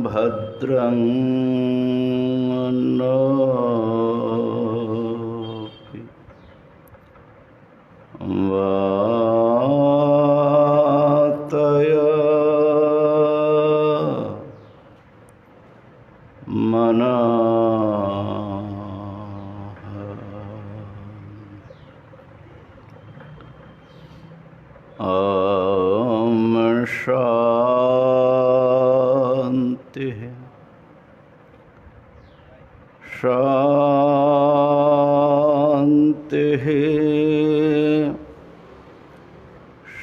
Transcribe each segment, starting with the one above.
भद्रं नोऽपि वातय मनः। ॐ शान्ति शान्ति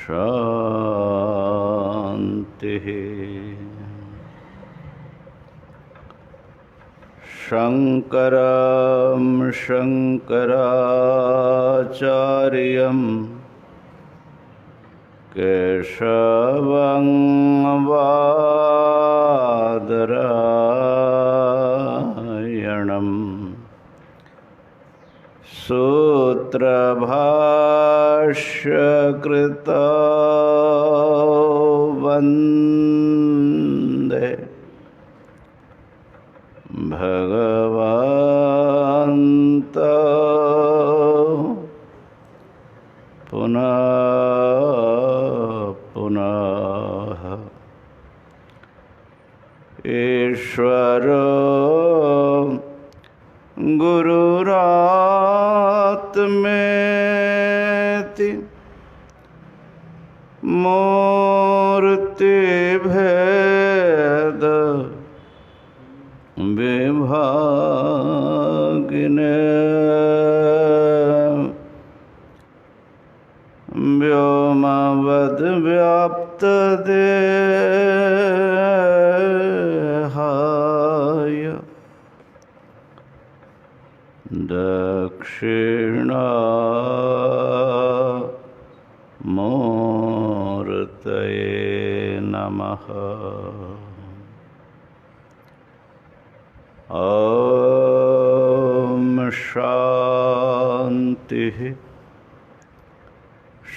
शान्ति। शङ्करं शङ्कराचार्यं केशवं बादरायणं सूत्रभाष्यकृतौ वन्दे भगवन्तौ पुनः पुनः। ईश्वरो गुरुरात्मेति मूर्तिभेद विभागिने व्योमवद्व्याप्तदेहाय दक्षिणामूर्तये नमः। ॐ शान्ति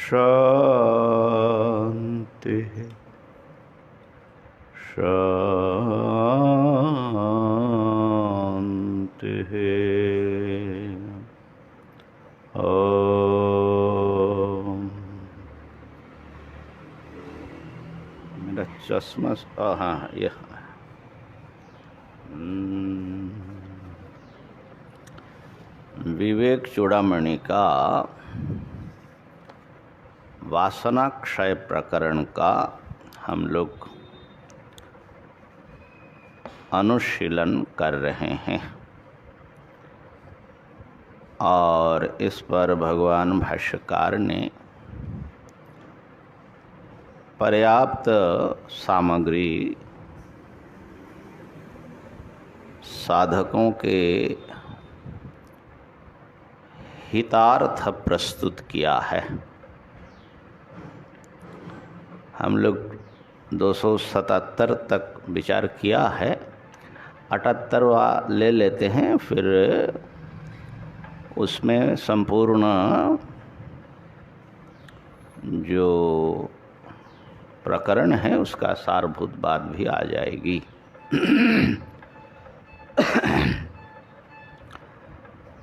शान्ति शान्ति। मेरा चश्मा हाँ यह विवेक चूड़ामणि का वासना क्षय प्रकरण का हम लोग अनुशीलन कर रहे हैं और इस पर भगवान भाष्यकार ने पर्याप्त सामग्री साधकों के हितार्थ प्रस्तुत किया है। हम लोग 277 तक विचार किया है, 78वां ले लेते हैं, फिर उसमें संपूर्ण जो प्रकरण है उसका सारभूत बात भी आ जाएगी।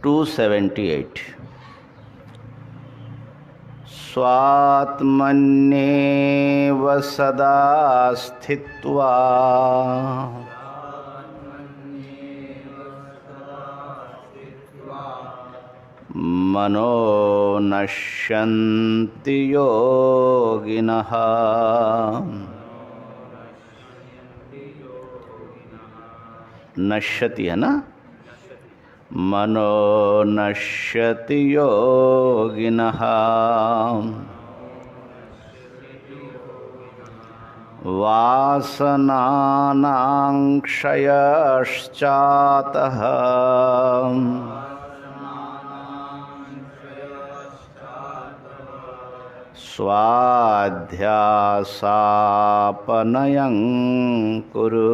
278 स्वात्मन्येव सदा स्थित्वा मनो नश्यन्ति योगिनः। नश्यति है ना, मनो नश्यति योगिनः। वासनानां क्षयश्चातः स्वाध्यासापनयं कुरु।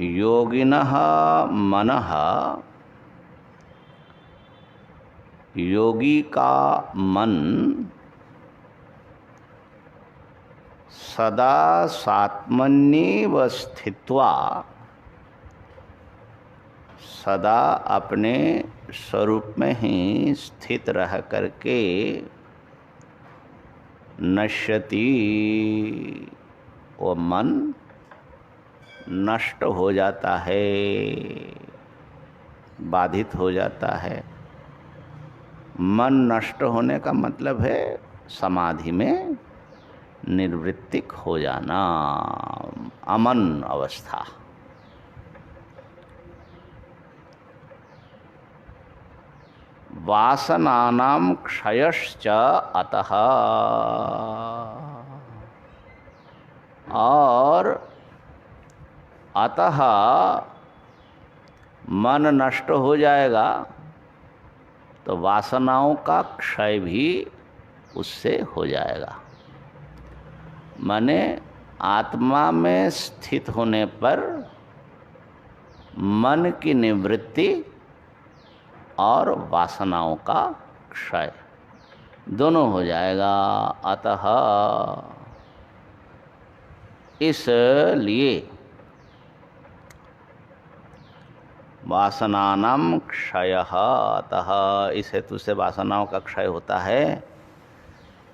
योगिनः मनः, योगी का मन सदा सात्मन्येव स्थित्वा, सदा अपने स्वरूप में ही स्थित रह करके नश्यति, वो मन नष्ट हो जाता है, बाधित हो जाता है। मन नष्ट होने का मतलब है समाधि में निर्वृत्तिक हो जाना, अमन अवस्था। वासनानां क्षयश्च अतः, और अतः मन नष्ट हो जाएगा तो वासनाओं का क्षय भी उससे हो जाएगा। माने आत्मा में स्थित होने पर मन की निवृत्ति और वासनाओं का क्षय दोनों हो जाएगा। अतः इसलिए वासनानां क्षयः, अतः इस हेतु से वासनाओं का क्षय होता है।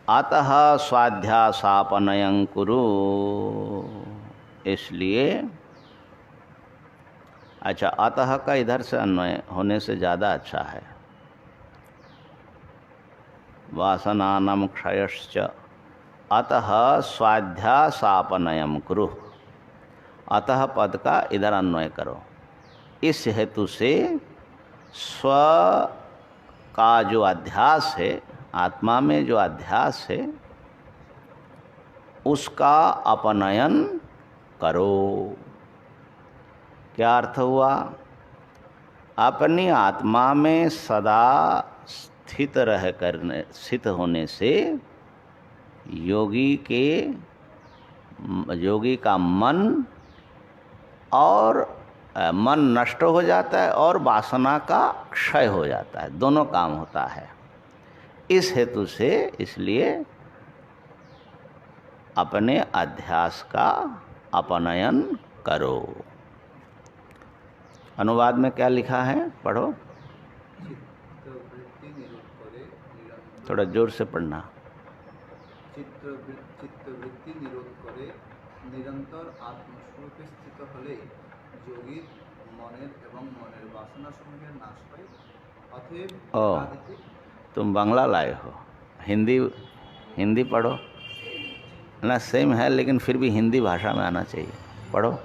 अतः स्वाध्यासापनयं कुरु, इसलिए अच्छा, अतः का इधर से अन्वय होने से ज़्यादा अच्छा है। वासनानां क्षयश्च अतः स्वाध्यासापनयं कुरु, अतः पद का इधर अन्वय करो। इस हेतु से स्व का जो अध्यास है, आत्मा में जो अध्यास है, उसका अपनयन करो। क्या अर्थ हुआ? अपनी आत्मा में सदा स्थित होने से योगी का मन मन नष्ट हो जाता है और वासना का क्षय हो जाता है, दोनों काम होता है। इस हेतु से इसलिए अपने अध्यास का अपनयन करो। अनुवाद में क्या लिखा है, पढ़ो। थोड़ा जोर से पढ़ना। चित्तवृत्ति निरोध करे निरंतर आत्मस्वरूपे स्थित हले योगी मनेर एवं मनेर वासना समूहेर नाश पाए। अतएव तुम बांग्ला लाए हो, हिंदी पढ़ो ना। सेम है लेकिन फिर भी हिंदी भाषा में आना चाहिए। पढ़ो।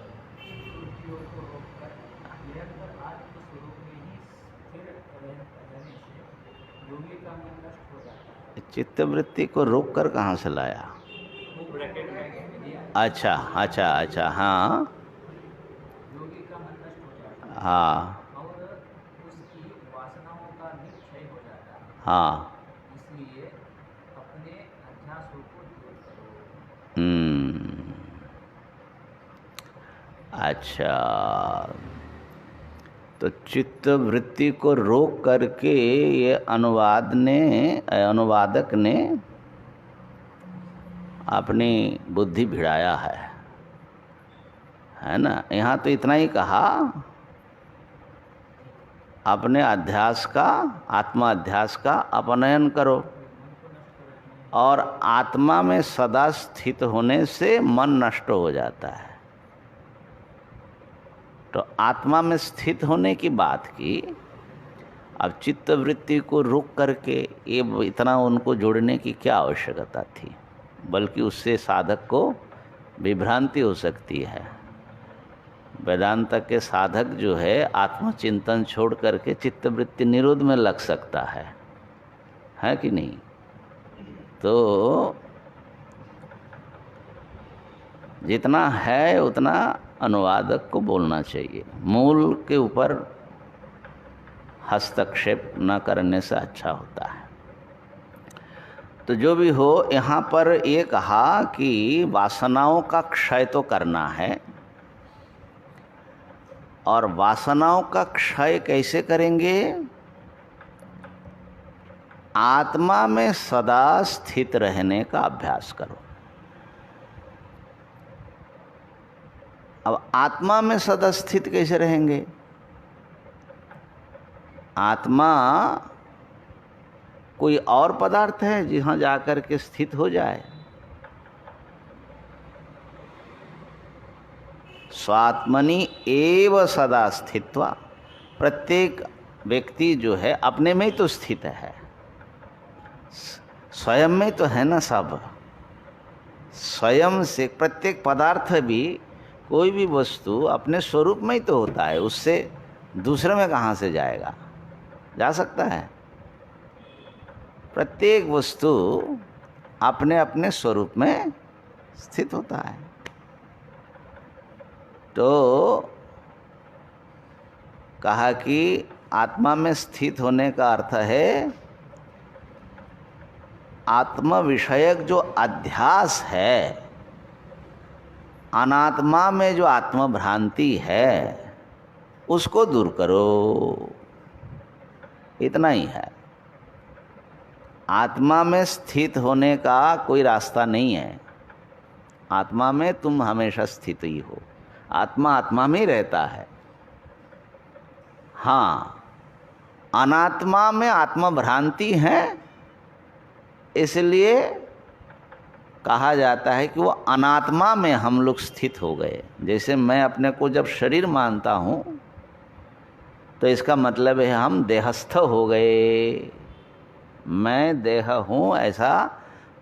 चित्तवृत्ति को रोक कर कहाँ से लाया? अच्छा, हाँ हाँ हाँ, इसलिए अपने अध्यासों को दूर करो। अच्छा, तो चित्त वृत्ति को रोक करके ये अनुवादक ने अपनी बुद्धि भिड़ाया है ना। यहाँ तो इतना ही कहा, अपने अध्यास का, आत्मा अध्यास का अपनयन करो, और आत्मा में सदा स्थित होने से मन नष्ट हो जाता है। तो आत्मा में स्थित होने की बात की, अब चित्त वृत्ति को रोक करके ये इतना उनको जोड़ने की क्या आवश्यकता थी, बल्कि उससे साधक को विभ्रांति हो सकती है। वेदांत के साधक जो है आत्मचिंतन छोड़ करके चित्तवृत्ति निरोध में लग सकता है कि नहीं? तो जितना है उतना अनुवादक को बोलना चाहिए, मूल के ऊपर हस्तक्षेप न करने से अच्छा होता है। तो जो भी हो, यहाँ पर ये कहा कि वासनाओं का क्षय तो करना है, और वासनाओं का क्षय कैसे करेंगे? आत्मा में सदा स्थित रहने का अभ्यास करो। अब आत्मा में सदा स्थित कैसे रहेंगे? आत्मा कोई और पदार्थ है जहाँ जाकर के स्थित हो जाए? स्वात्मनि एव सदा स्थित्वा। प्रत्येक व्यक्ति जो है अपने में ही तो स्थित है, स्वयं में तो है ना सब। स्वयं से प्रत्येक पदार्थ भी, कोई भी वस्तु अपने स्वरूप में ही तो होता है, उससे दूसरे में कहाँ से जाएगा? जा सकता है? प्रत्येक वस्तु अपने अपने स्वरूप में स्थित होता है। तो कहा कि आत्मा में स्थित होने का अर्थ है आत्म विषयक जो अध्यास है, अनात्मा में जो आत्मभ्रांति है, उसको दूर करो। इतना ही है। आत्मा में स्थित होने का कोई रास्ता नहीं है। आत्मा में तुम हमेशा स्थित ही हो, आत्मा आत्मा में ही रहता है। हाँ, अनात्मा में आत्मभ्रांति है, इसलिए कहा जाता है कि वो अनात्मा में हम लोग स्थित हो गए। जैसे मैं अपने को जब शरीर मानता हूँ तो इसका मतलब है हम देहस्थ हो गए। मैं देह हूँ ऐसा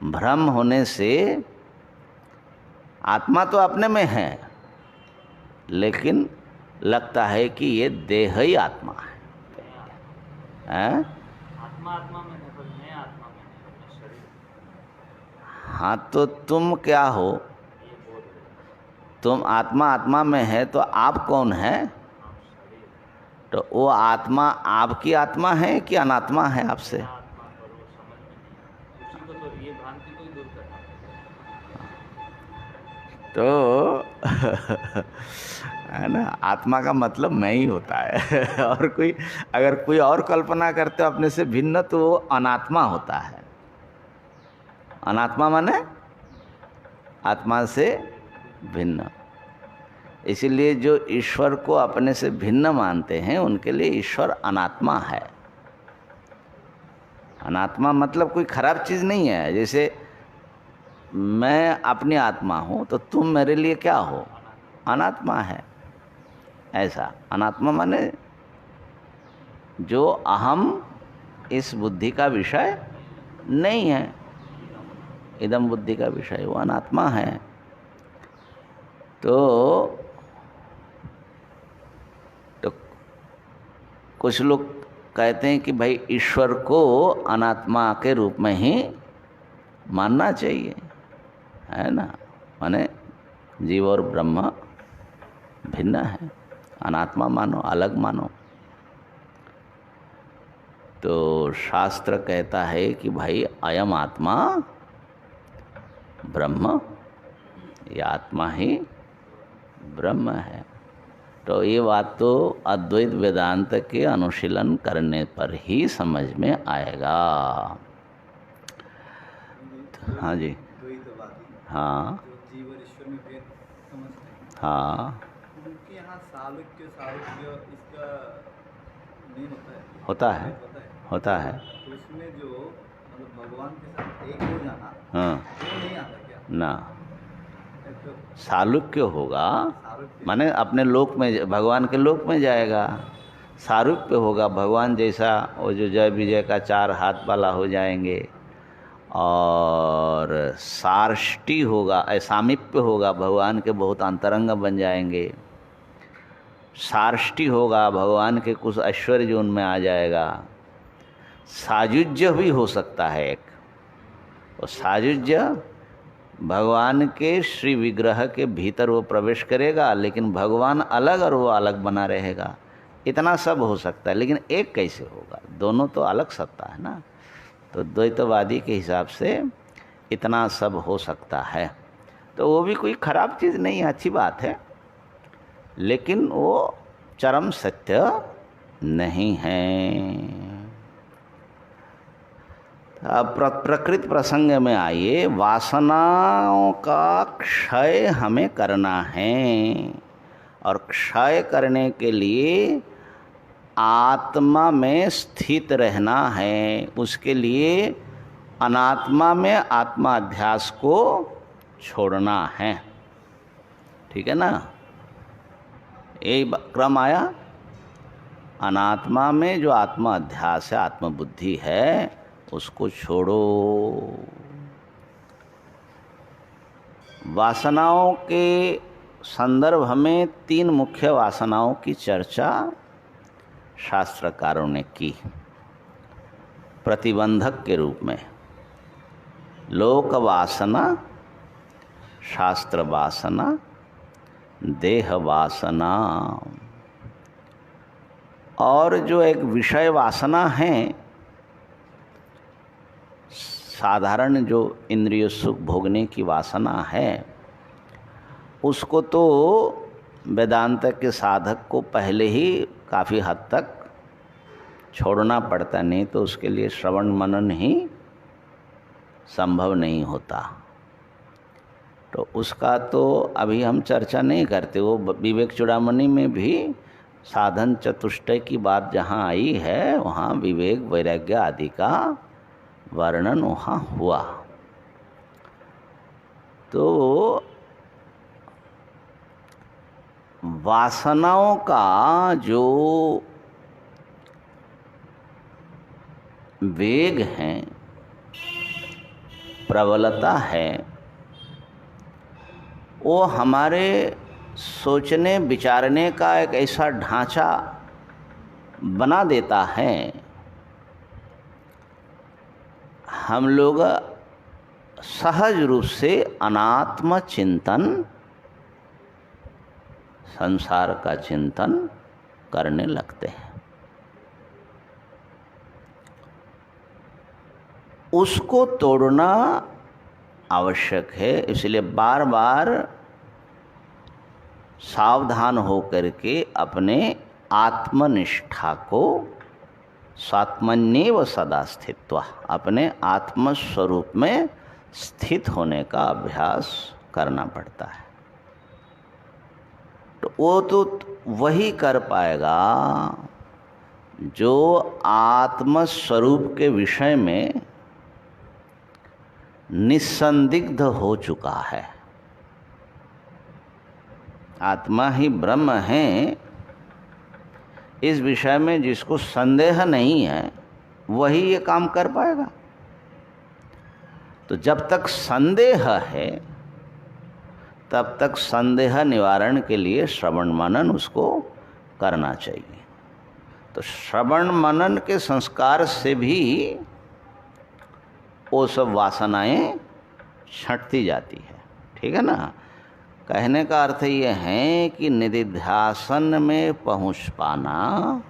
भ्रम होने से आत्मा तो अपने में है, लेकिन लगता है कि ये देह ही आत्मा है। आत्मा आत्मा में है, पर मैं आत्मा में नहीं, अपने शरीर। हाँ, तो तुम क्या हो? ये बोध है। तुम आत्मा आत्मा में है, तो आप कौन है? आप शरीर। तो वो आत्मा आपकी आत्मा है कि अनात्मा है आपसे? आत्मा पर वो समझ में नहीं, उसी को तो ये भ्रांति को ही दूर करना तो है ना, आत्मा का मतलब मैं ही होता है और कोई अगर कोई और कल्पना करते हो अपने से भिन्न, तो वो अनात्मा होता है। अनात्मा माने आत्मा से भिन्न। इसीलिए जो ईश्वर को अपने से भिन्न मानते हैं उनके लिए ईश्वर अनात्मा है। अनात्मा मतलब कोई खराब चीज़ नहीं है। जैसे मैं अपनी आत्मा हूँ तो तुम मेरे लिए क्या हो? अनात्मा है। ऐसा अनात्मा माने जो अहम इस बुद्धि का विषय नहीं है, इदम बुद्धि का विषय, वो अनात्मा है। तो कुछ लोग कहते हैं कि भाई ईश्वर को अनात्मा के रूप में ही मानना चाहिए, है ना। माने जीव और ब्रह्म भिन्न है, अनात्मा मानो, अलग मानो। तो शास्त्र कहता है कि भाई अयम आत्मा ब्रह्म, ये आत्मा ही ब्रह्म है। तो ये बात तो अद्वैत वेदांत के अनुशीलन करने पर ही समझ में आएगा। हाँ जी, हाँ जो जीव और ईश्वर में भेद समझते हैं, हाँ, उनके यहाँ सालोक्य इसका मेन होता है, होता है। तो उसमें जो मतलब भगवान के साथ एक हो जाना, हाँ, वो नहीं आता क्या? ना, तो सालुक्य होगा सालोक्य माने अपने लोक में, भगवान के लोक में जाएगा। सारूप्य होगा, भगवान जैसा वो जो जय विजय का 4 हाथ वाला हो जाएंगे, और सार्ष्टी होगा, सामीप्य होगा, भगवान के बहुत अंतरंग बन जाएंगे। सार्ष्टी होगा, भगवान के कुछ ऐश्वर्य उनमें आ जाएगा। सायुज्य भी हो सकता है एक, और सायुज्य भगवान के श्री विग्रह के भीतर वो प्रवेश करेगा, लेकिन भगवान अलग और वो अलग बना रहेगा। इतना सब हो सकता है, लेकिन एक कैसे होगा? दोनों तो अलग सत्ता है ना। तो द्वैतवादी के हिसाब से इतना सब हो सकता है, तो वो भी कोई खराब चीज़ नहीं है, अच्छी बात है, लेकिन वो चरम सत्य नहीं है। अब प्रकृत प्रसंग में आइए। वासनाओं का क्षय हमें करना है, और क्षय करने के लिए आत्मा में स्थित रहना है। उसके लिए अनात्मा में आत्मा अध्यास को छोड़ना है। ठीक है ना? यही क्रम आया। अनात्मा में जो आत्मा अध्यास है, आत्मबुद्धि है, उसको छोड़ो। वासनाओं के संदर्भ में 3 मुख्य वासनाओं की चर्चा शास्त्रकारों ने की प्रतिबंधक के रूप में। लोक वासना, शास्त्र वासना, देह वासना, और जो एक विषय वासना है, साधारण जो इंद्रिय सुख भोगने की वासना है, उसको तो वेदांत के साधक को पहले ही काफ़ी हद तक छोड़ना पड़ता, नहीं तो उसके लिए श्रवण मनन ही संभव नहीं होता। तो उसका तो अभी हम चर्चा नहीं करते। वो विवेक चूड़ामणि में भी साधन चतुष्टय की बात जहाँ आई है, वहाँ विवेक वैराग्य आदि का वर्णन वहाँ हुआ। तो वासनाओं का जो वेग है, प्रबलता है, वो हमारे सोचने विचारने का एक ऐसा ढांचा बना देता है। हम लोग सहज रूप से अनात्म चिंतन, संसार का चिंतन करने लगते हैं। उसको तोड़ना आवश्यक है। इसलिए बार बार सावधान होकर के अपने आत्मनिष्ठा को, स्वात्मन्येव सदा स्थित्वा, अपने आत्मस्वरूप में स्थित होने का अभ्यास करना पड़ता है। तो वो तो वही कर पाएगा जो आत्मस्वरूप के विषय में निसंदिग्ध हो चुका है। आत्मा ही ब्रह्म है, इस विषय में जिसको संदेह नहीं है, वही ये काम कर पाएगा। तो जब तक संदेह है, तब तक संदेह निवारण के लिए श्रवण मनन उसको करना चाहिए। तो श्रवण मनन के संस्कार से भी वो सब वासनाएं छंटती जाती है। ठीक है ना? कहने का अर्थ ये है कि निधिध्यासन में पहुंच पाना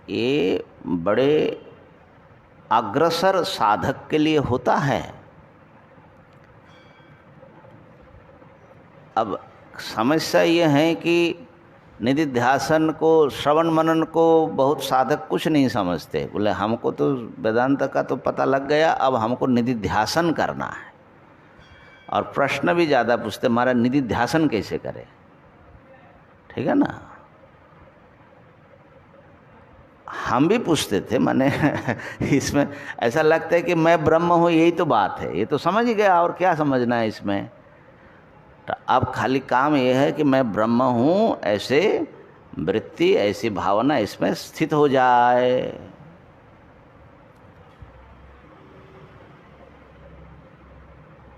ये बड़े अग्रसर साधक के लिए होता है। अब समस्या ये है कि निधिध्यासन को, श्रवण मनन को बहुत साधक कुछ नहीं समझते। बोले हमको तो वेदांत का तो पता लग गया, अब हमको निधिध्यासन करना है। और प्रश्न भी ज़्यादा पूछते, हमारा निधिध्यासन कैसे करें? ठीक है ना? हम भी पूछते थे, माने इसमें ऐसा लगता है कि मैं ब्रह्म हूँ, यही तो बात है, ये तो समझ ही गया, और क्या समझना है इसमें। तो अब खाली काम ये है कि मैं ब्रह्म हूँ, ऐसे वृत्ति, ऐसी भावना इसमें स्थित हो जाए।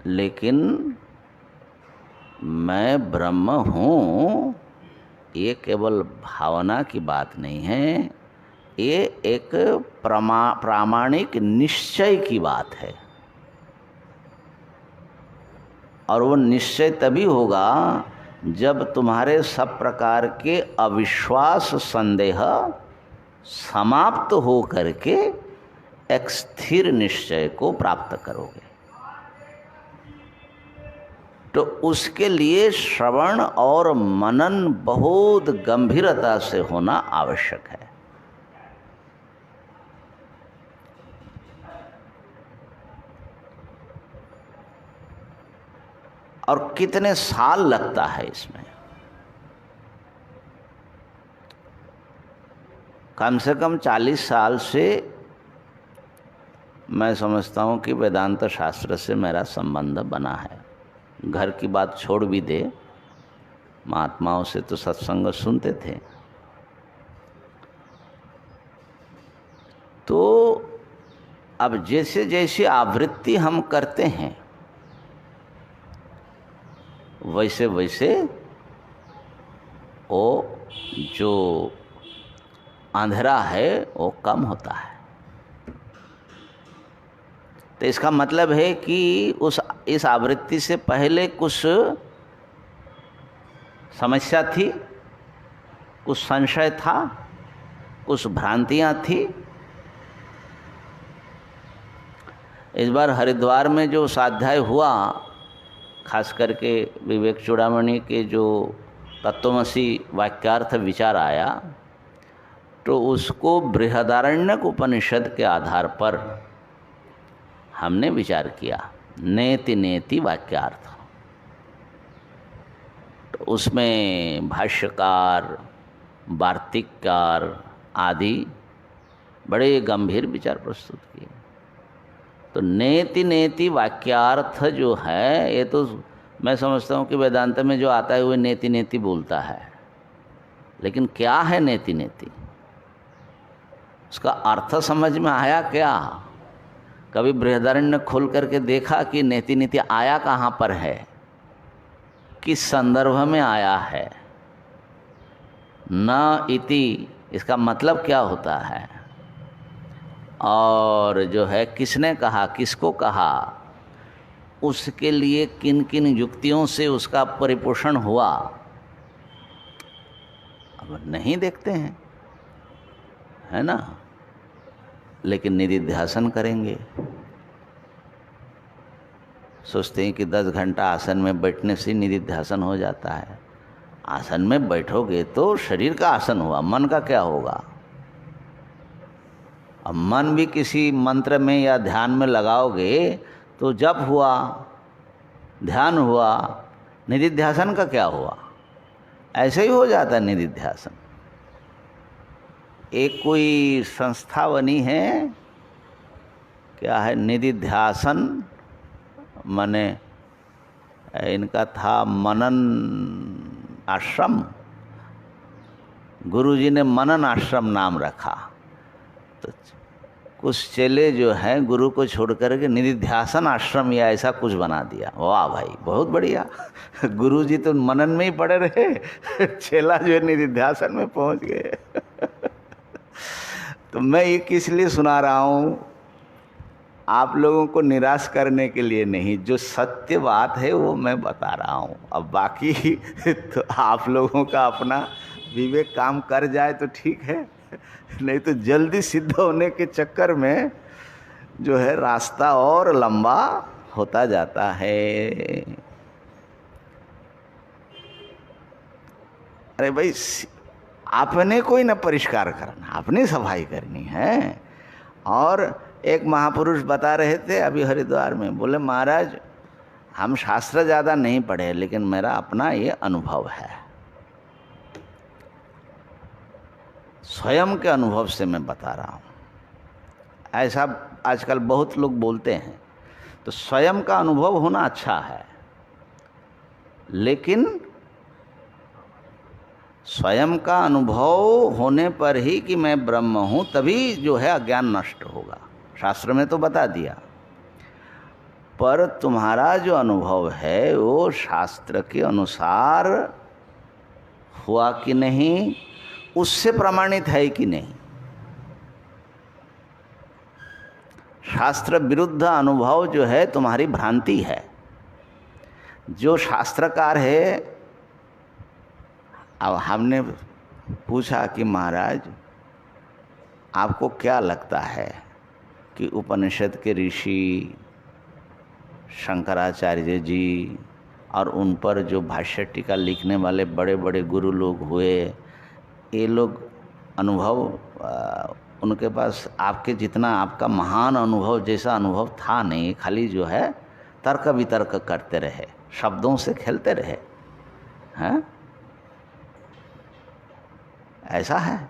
लेकिन मैं ब्रह्म हूँ, ये केवल भावना की बात नहीं है, ये एक प्रामाणिक निश्चय की बात है। और वो निश्चय तभी होगा जब तुम्हारे सब प्रकार के अविश्वास, संदेह समाप्त हो करके एक स्थिर निश्चय को प्राप्त करोगे। तो उसके लिए श्रवण और मनन बहुत गंभीरता से होना आवश्यक है। और कितने साल लगता है इसमें? कम से कम 40 साल से मैं समझता हूँ कि वेदांत शास्त्र से मेरा संबंध बना है। घर की बात छोड़ भी दे, महात्माओं से तो सत्संग सुनते थे। तो अब जैसे जैसे आवृत्ति हम करते हैं वैसे वैसे वो जो अंधेरा है वो कम होता है। तो इसका मतलब है कि इस आवृत्ति से पहले कुछ समस्या थी, कुछ संशय था, कुछ भ्रांतियां थी। इस बार हरिद्वार में जो स्वाध्याय हुआ, खास करके विवेक चूड़ामणि के जो तत्वमसी वाक्यार्थ विचार आया, तो उसको बृहदारण्यक उपनिषद के आधार पर हमने विचार किया। नेति नेति वाक्यार्थ, तो उसमें भाष्यकार, वार्तिककार आदि बड़े गंभीर विचार प्रस्तुत किए। तो नेति नेति वाक्यार्थ जो है, ये तो मैं समझता हूँ कि वेदांत में जो आता है वो नेति नेति बोलता है। लेकिन क्या है नेति नेति? उसका अर्थ समझ में आया क्या? कभी बृहदारण्य खोल करके देखा कि नेति नेति आया कहाँ पर है, किस संदर्भ में आया है? न इति इसका मतलब क्या होता है? और जो है किसने कहा, किसको कहा, उसके लिए किन किन युक्तियों से उसका परिपोषण हुआ, अब नहीं देखते हैं, है ना। लेकिन निधिध्यासन करेंगे, सोचते हैं कि 10 घंटा आसन में बैठने से निधिध्यासन हो जाता है। आसन में बैठोगे तो शरीर का आसन हुआ, मन का क्या होगा? अब मन भी किसी मंत्र में या ध्यान में लगाओगे तो जप हुआ, ध्यान हुआ, निधिध्यासन का क्या हुआ? ऐसे ही हो जाता है निधिध्यासन। एक कोई संस्था बनी है, क्या है, निधिध्यासन, माने इनका था मनन आश्रम, गुरुजी ने मनन आश्रम नाम रखा। तो कुछ चेले जो हैं गुरु को छोड़ करके निधिध्यासन आश्रम या ऐसा कुछ बना दिया। वाह भाई, बहुत बढ़िया। गुरुजी तो मनन में ही पड़े रहे, चेला जो है निधिध्यासन में पहुंच गए। तो मैं ये किस लिए सुना रहा हूँ? आप लोगों को निराश करने के लिए नहीं, जो सत्य बात है वो मैं बता रहा हूँ। अब बाकी तो आप लोगों का अपना विवेक काम कर जाए तो ठीक है, नहीं तो जल्दी सिद्ध होने के चक्कर में जो है रास्ता और लंबा होता जाता है। अरे भाई, आपने कोई न परिष्कार करना, अपनी सफाई करनी है। और एक महापुरुष बता रहे थे अभी हरिद्वार में, बोले महाराज हम शास्त्र ज़्यादा नहीं पढ़े, लेकिन मेरा अपना ये अनुभव है, स्वयं के अनुभव से मैं बता रहा हूँ। ऐसा आजकल बहुत लोग बोलते हैं, तो स्वयं का अनुभव होना अच्छा है, लेकिन स्वयं का अनुभव होने पर ही कि मैं ब्रह्म हूँ, तभी जो है अज्ञान नष्ट होगा। शास्त्र में तो बता दिया, पर तुम्हारा जो अनुभव है वो शास्त्र के अनुसार हुआ कि नहीं, उससे प्रमाणित है कि नहीं। शास्त्र विरुद्ध अनुभव जो है तुम्हारी भ्रांति है। जो शास्त्रकार है, अब हमने पूछा कि महाराज आपको क्या लगता है कि उपनिषद के ऋषि शंकराचार्य जी और उन पर जो भाष्य टीका लिखने वाले बड़े बड़े गुरु लोग हुए, ये लोग अनुभव उनके पास आपके जितना आपका महान अनुभव जैसा अनुभव था नहीं, खाली जो है तर्क वितर्क करते रहे, शब्दों से खेलते रहे हैं, ऐसा है।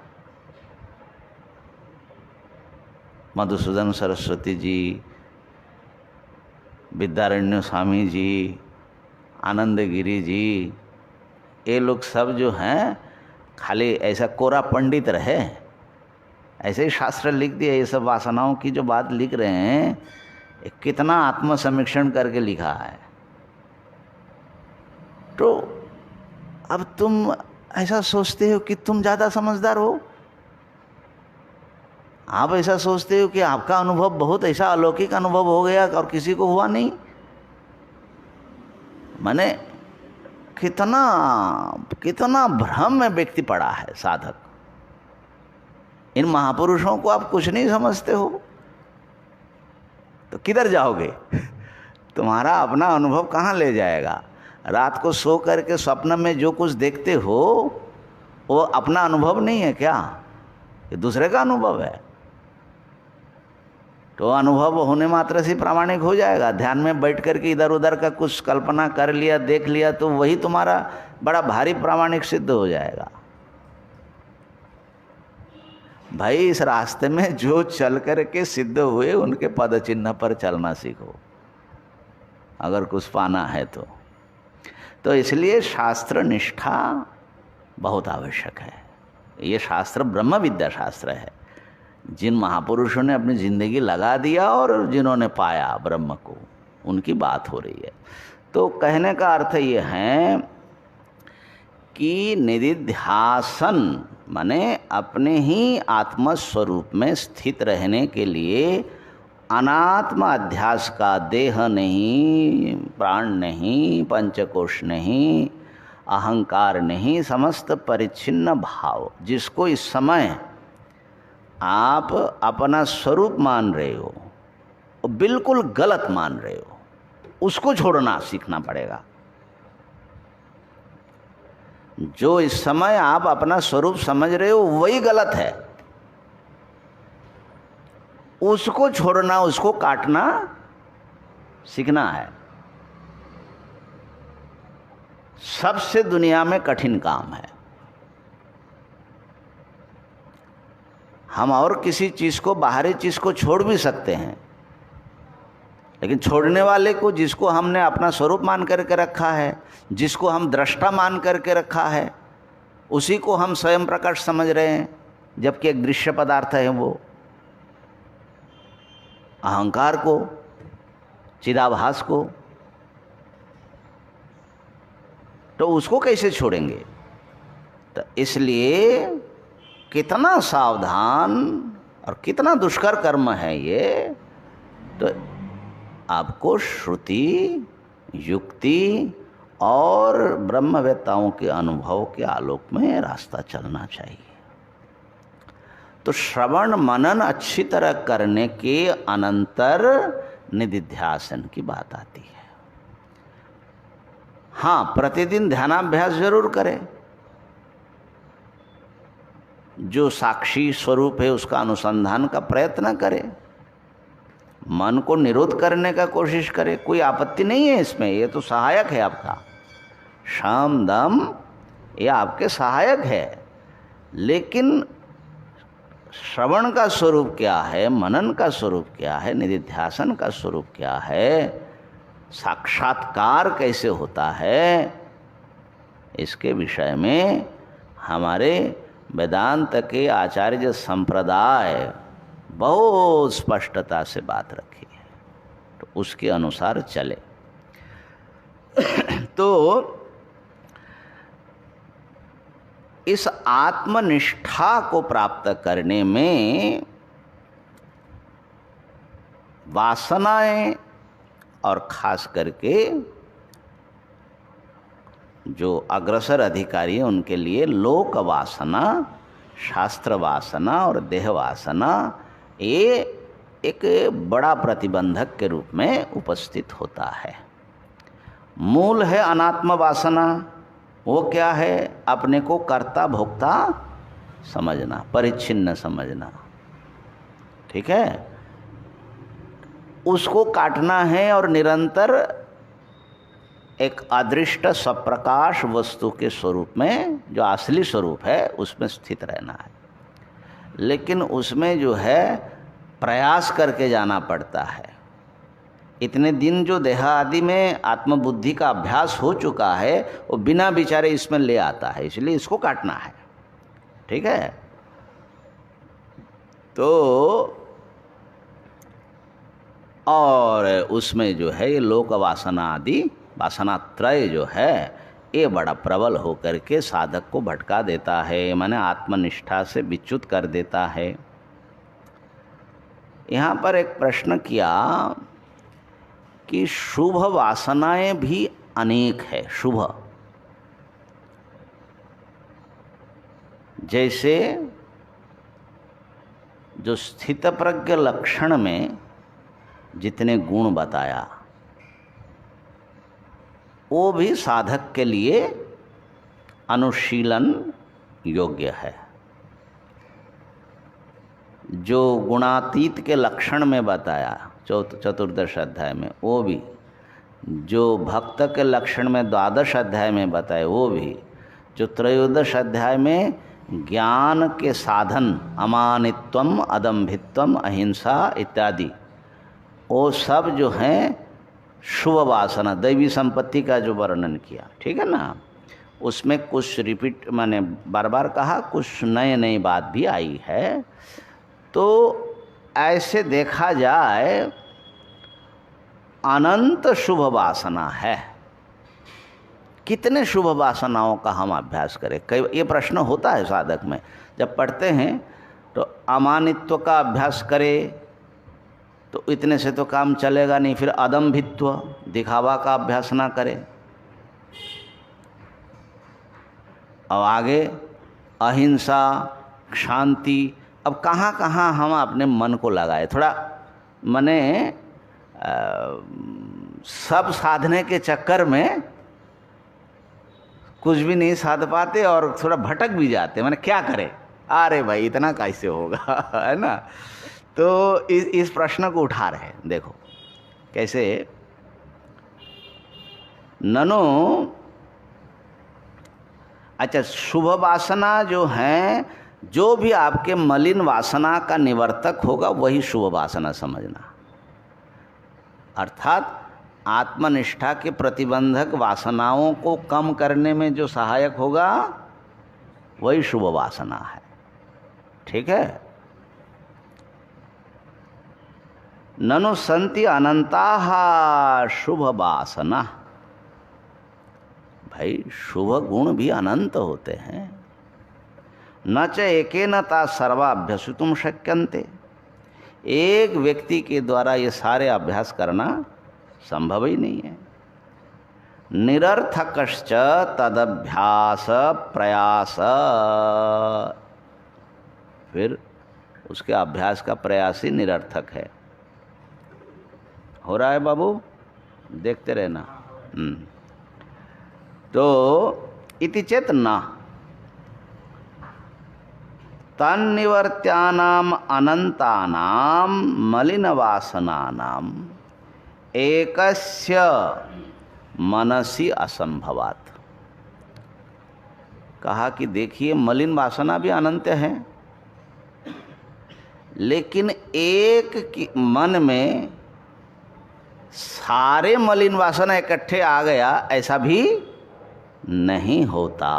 मधुसूदन सरस्वती जी, विद्यारण्य स्वामी जी, आनंद गिरी जी, ये लोग सब जो हैं खाली ऐसा कोरा पंडित रहे, ऐसे ही शास्त्र लिख दिए। ये सब वासनाओं की जो बात लिख रहे हैं, कितना आत्मसमीक्षण करके लिखा है। तो अब तुम ऐसा सोचते हो कि तुम ज़्यादा समझदार हो, आप ऐसा सोचते हो कि आपका अनुभव बहुत ऐसा अलौकिक अनुभव हो गया और किसी को हुआ नहीं। माने कितना कितना भ्रम में व्यक्ति पड़ा है साधक। इन महापुरुषों को आप कुछ नहीं समझते हो तो किधर जाओगे? तुम्हारा अपना अनुभव कहाँ ले जाएगा? रात को सो करके स्वप्न में जो कुछ देखते हो वो अपना अनुभव नहीं है क्या? ये दूसरे का अनुभव है। तो अनुभव होने मात्र से प्रामाणिक हो जाएगा। ध्यान में बैठ करके इधर उधर का कुछ कल्पना कर लिया, देख लिया, तो वही तुम्हारा बड़ा भारी प्रामाणिक सिद्ध हो जाएगा। भाई इस रास्ते में जो चल करके सिद्ध हुए उनके पद चिन्ह पर चलना सीखो, अगर कुछ पाना है तो इसलिए शास्त्र निष्ठा बहुत आवश्यक है। ये शास्त्र ब्रह्म विद्या शास्त्र है। जिन महापुरुषों ने अपनी जिंदगी लगा दिया और जिन्होंने पाया ब्रह्म को, उनकी बात हो रही है। तो कहने का अर्थ ये है कि निदिध्यासन माने अपने ही आत्मस्वरूप में स्थित रहने के लिए अनात्म अध्यास का देह नहीं, प्राण नहीं, पंचकोश नहीं, अहंकार नहीं, समस्त परिच्छिन्न भाव, जिसको इस समय आप अपना स्वरूप मान रहे हो, बिल्कुल गलत मान रहे हो, उसको छोड़ना सीखना पड़ेगा। जो इस समय आप अपना स्वरूप समझ रहे हो वही गलत है, उसको छोड़ना, उसको काटना सीखना है। सबसे दुनिया में कठिन काम है। हम और किसी चीज को, बाहरी चीज को छोड़ भी सकते हैं, लेकिन छोड़ने वाले को, जिसको हमने अपना स्वरूप मान करके रखा है, जिसको हम दृष्टा मान करके रखा है, उसी को हम स्वयं प्रकाश समझ रहे हैं, जबकि एक दृश्य पदार्थ है वो। अहंकार को, चिदाभास को, तो उसको कैसे छोड़ेंगे? तो इसलिए कितना सावधान और कितना दुष्कर कर्म है ये। तो आपको श्रुति, युक्ति और ब्रह्मवेत्ताओं के अनुभव के आलोक में रास्ता चलना चाहिए। तो श्रवण मनन अच्छी तरह करने के अनंतर निदिध्यासन की बात आती है। हाँ, प्रतिदिन ध्यानाभ्यास जरूर करें। जो साक्षी स्वरूप है उसका अनुसंधान का प्रयत्न करें, मन को निरोध करने का कोशिश करें, कोई आपत्ति नहीं है इसमें। ये तो सहायक है आपका। शाम दम ये आपके सहायक है, लेकिन श्रवण का स्वरूप क्या है, मनन का स्वरूप क्या है, निदिध्यासन का स्वरूप क्या है, साक्षात्कार कैसे होता है, इसके विषय में हमारे वेदांत के आचार्य संप्रदाय बहुत स्पष्टता से बात रखी है, तो उसके अनुसार चले। तो इस आत्मनिष्ठा को प्राप्त करने में वासनाएं, और खास करके जो अग्रसर अधिकारी हैं उनके लिए लोक वासना, शास्त्र वासना और देह वासना, ये एक बड़ा प्रतिबंधक के रूप में उपस्थित होता है। मूल है अनात्म वासना। वो क्या है? अपने को कर्ता भोक्ता समझना, परिच्छिन्न समझना। ठीक है, उसको काटना है और निरंतर एक अदृष्ट सप्रकाश वस्तु के स्वरूप में, जो असली स्वरूप है, उसमें स्थित रहना है। लेकिन उसमें जो है प्रयास करके जाना पड़ता है। इतने दिन जो देह आदि में आत्मबुद्धि का अभ्यास हो चुका है, वो बिना विचारे इसमें ले आता है, इसलिए इसको काटना है। ठीक है, तो और उसमें जो है ये लोक वासना आदि वासना त्रय जो है, ये बड़ा प्रबल होकर के साधक को भटका देता है, माने आत्मनिष्ठा से विच्युत कर देता है। यहाँ पर एक प्रश्न किया कि शुभ वासनाएं भी अनेक है। शुभ जैसे जो स्थितप्रज्ञ लक्षण में जितने गुण बताया, वो भी साधक के लिए अनुशीलन योग्य है। जो गुणातीत के लक्षण में बताया चतुर्दश अध्याय में, वो भी, जो भक्त के लक्षण में द्वादश अध्याय में बताए, वो भी, जो त्रयोदश अध्याय में ज्ञान के साधन अमानित्वम, अदम्भित्वम, अहिंसा इत्यादि, वो सब जो हैं शुभ वासना, दैवी संपत्ति का जो वर्णन किया। ठीक है ना, उसमें कुछ रिपीट माने बार बार कहा, कुछ नई नई बात भी आई है। तो ऐसे देखा जाए अनंत शुभ वासना है। कितने शुभ वासनाओं का हम अभ्यास करें? कई ये प्रश्न होता है साधक में जब पढ़ते हैं, तो अमानित्व का अभ्यास करें तो इतने से तो काम चलेगा नहीं। फिर अदम्भित्व, दिखावा का अभ्यास ना करें। और आगे अहिंसा, शांति। अब कहाँ कहाँ हम अपने मन को लगाए? थोड़ा मने सब साधने के चक्कर में कुछ भी नहीं साध पाते और थोड़ा भटक भी जाते। मैंने क्या करें? अरे भाई इतना कैसे होगा, है ना? तो इस प्रश्न को उठा रहे हैं। देखो कैसे, ननो, अच्छा, शुभ वासना जो है, जो भी आपके मलिन वासना का निवर्तक होगा वही शुभ वासना समझना। अर्थात आत्मनिष्ठा के प्रतिबंधक वासनाओं को कम करने में जो सहायक होगा वही शुभ वासना है। ठीक है, ननु संति अनंताः शुभ वासना। भाई शुभ गुण भी अनंत होते हैं। न च एकेन ता सर्वाभ्यसितुम शक्यन्ते। एक व्यक्ति के द्वारा ये सारे अभ्यास करना संभव ही नहीं है। निरर्थकश्च तदभ्यास प्रयास। फिर उसके अभ्यास का प्रयास ही निरर्थक है। हो रहा है बाबू? देखते रहना। तो इति चेत न तन्निवर्त्यानाम अनंतानाम मलिनवासनानाम एकस्य मनसि असंभवात्। कहा कि देखिए मलिन वासना भी अनंत है, लेकिन एक की मन में सारे मलिन वासना इकट्ठे आ गया, ऐसा भी नहीं होता।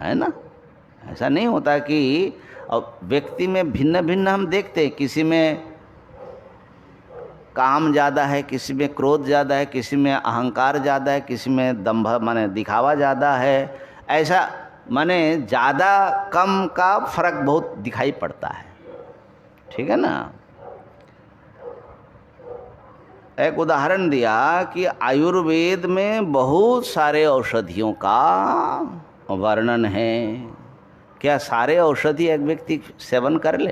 है ना। ऐसा नहीं होता कि अब व्यक्ति में भिन्न भिन्न हम देखते हैं, किसी में काम ज़्यादा है, किसी में क्रोध ज़्यादा है, किसी में अहंकार ज़्यादा है, किसी में दंभ माने दिखावा ज़्यादा है। ऐसा माने ज़्यादा कम का फर्क बहुत दिखाई पड़ता है, ठीक है ना। एक उदाहरण दिया कि आयुर्वेद में बहुत सारे औषधियों का वर्णन है। क्या सारे औषधि एक व्यक्ति सेवन कर ले?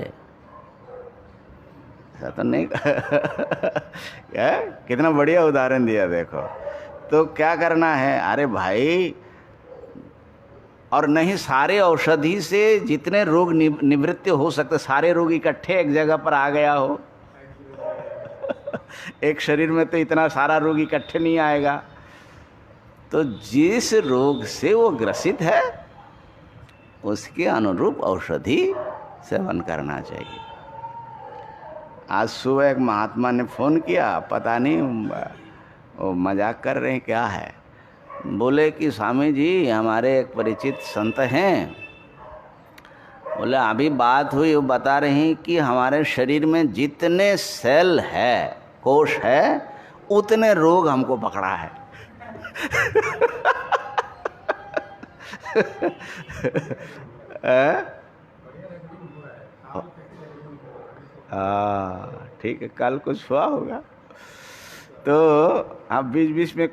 ऐसा तो नहीं। क्या कितना बढ़िया उदाहरण दिया देखो। तो क्या करना है, अरे भाई, और नहीं सारे औषधि से जितने रोग निवृत्त हो सकते, सारे रोग इकट्ठे एक जगह पर आ गया हो। एक शरीर में तो इतना सारा रोग इकट्ठे नहीं आएगा। तो जिस रोग से वो ग्रसित है उसके अनुरूप औषधि सेवन करना चाहिए। आज सुबह एक महात्मा ने फ़ोन किया, पता नहीं वो मजाक कर रहे हैं क्या है। बोले कि स्वामी जी, हमारे एक परिचित संत हैं, बोले अभी बात हुई, वो बता रहे हैं कि हमारे शरीर में जितने सेल है, कोष है, उतने रोग हमको पकड़ा है। ठीक है, कल कुछ हुआ होगा तो आप बीच बीच में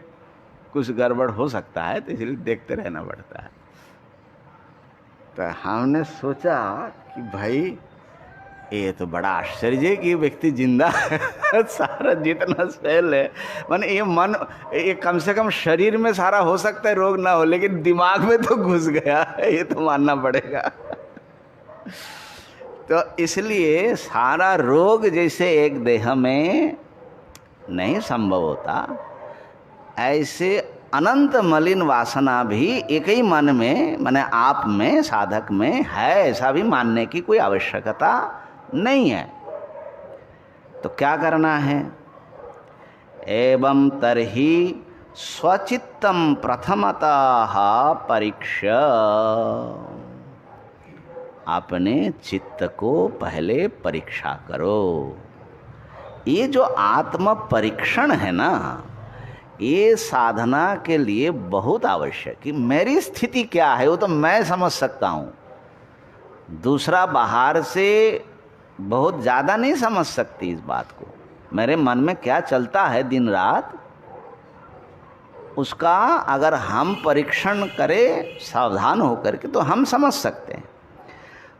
कुछ गड़बड़ हो सकता है, तो इसलिए देखते रहना पड़ता है। तो हमने सोचा कि भाई ये तो बड़ा आश्चर्य है कि व्यक्ति जिंदा है। सारा जितना सेल है, माने ये मन, ये कम से कम शरीर में सारा हो सकता है रोग ना हो, लेकिन दिमाग में तो घुस गया है, ये तो मानना पड़ेगा। तो इसलिए सारा रोग जैसे एक देह में नहीं संभव होता, ऐसे अनंत मलिन वासना भी एक ही मन में, माने आप में, साधक में है, ऐसा भी मानने की कोई आवश्यकता नहीं है। तो क्या करना है? एवं तरहि स्वचित्तम प्रथमतः परीक्ष्य, अपने चित्त को पहले परीक्षा करो। ये जो आत्म परीक्षण है ना, ये साधना के लिए बहुत आवश्यक कि मेरी स्थिति क्या है वो तो मैं समझ सकता हूँ, दूसरा बाहर से बहुत ज़्यादा नहीं समझ सकती इस बात को। मेरे मन में क्या चलता है दिन रात, उसका अगर हम परीक्षण करें सावधान होकर के तो हम समझ सकते हैं।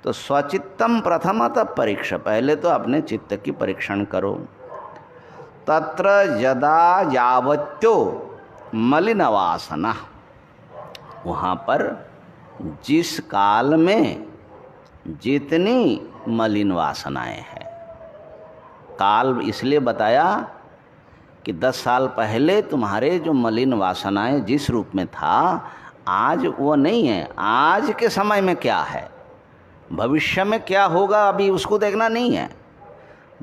तो स्वचित्तम प्रथमतः परीक्षा, पहले तो अपने चित्त की परीक्षण करो। तत्र यदा यावत्यो मलिन वासना, वहाँ पर जिस काल में जितनी मलिन वासनाएं हैं, काल इसलिए बताया कि 10 साल पहले तुम्हारे जो मलिन वासनाएं जिस रूप में था, आज वो नहीं है। आज के समय में क्या है, भविष्य में क्या होगा, अभी उसको देखना नहीं है।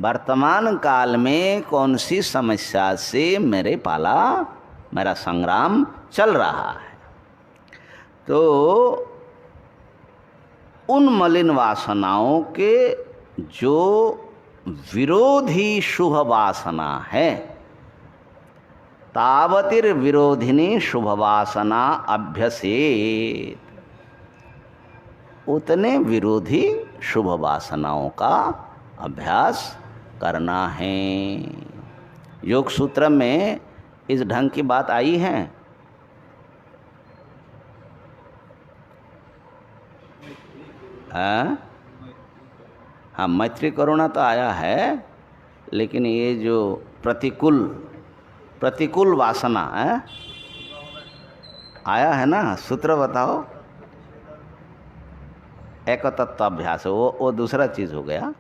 वर्तमान काल में कौन सी समस्या से मेरा संग्राम चल रहा है। तो उन मलिन वासनाओं के जो विरोधी शुभ वासना है, तावतिर विरोधिनी शुभ वासना अभ्यसेत, उतने विरोधी शुभ वासनाओं का अभ्यास करना है। योग सूत्र में इस ढंग की बात आई है। हाँ, मैत्री करुणा तो आया है, लेकिन ये जो प्रतिकूल वासना है आया है ना, सूत्र बताओ। एक तत्वाभ्यास, वो दूसरा चीज हो गया।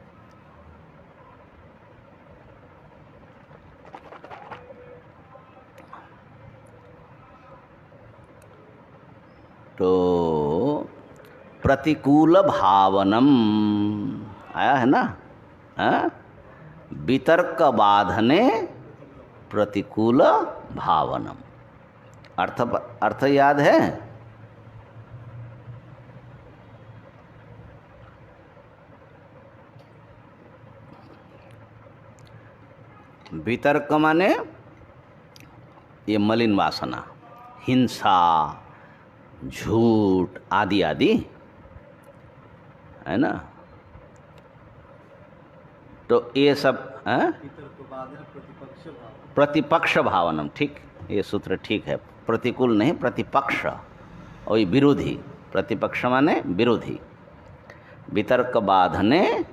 तो प्रतिकूल भावनम आया है ना, वितर्क बाधने प्रतिकूल भावनम। अर्थ याद है? वितर्क माने ये मलिन वासना, हिंसा, झूठ आदि आदि, है ना। तो ये सब प्रतिपक्ष भावनम, ठीक, ये सूत्र ठीक है। प्रतिकूल नहीं, प्रतिपक्ष, और ये विरोधी। प्रतिपक्ष माने विरोधी। वितर्क बाधने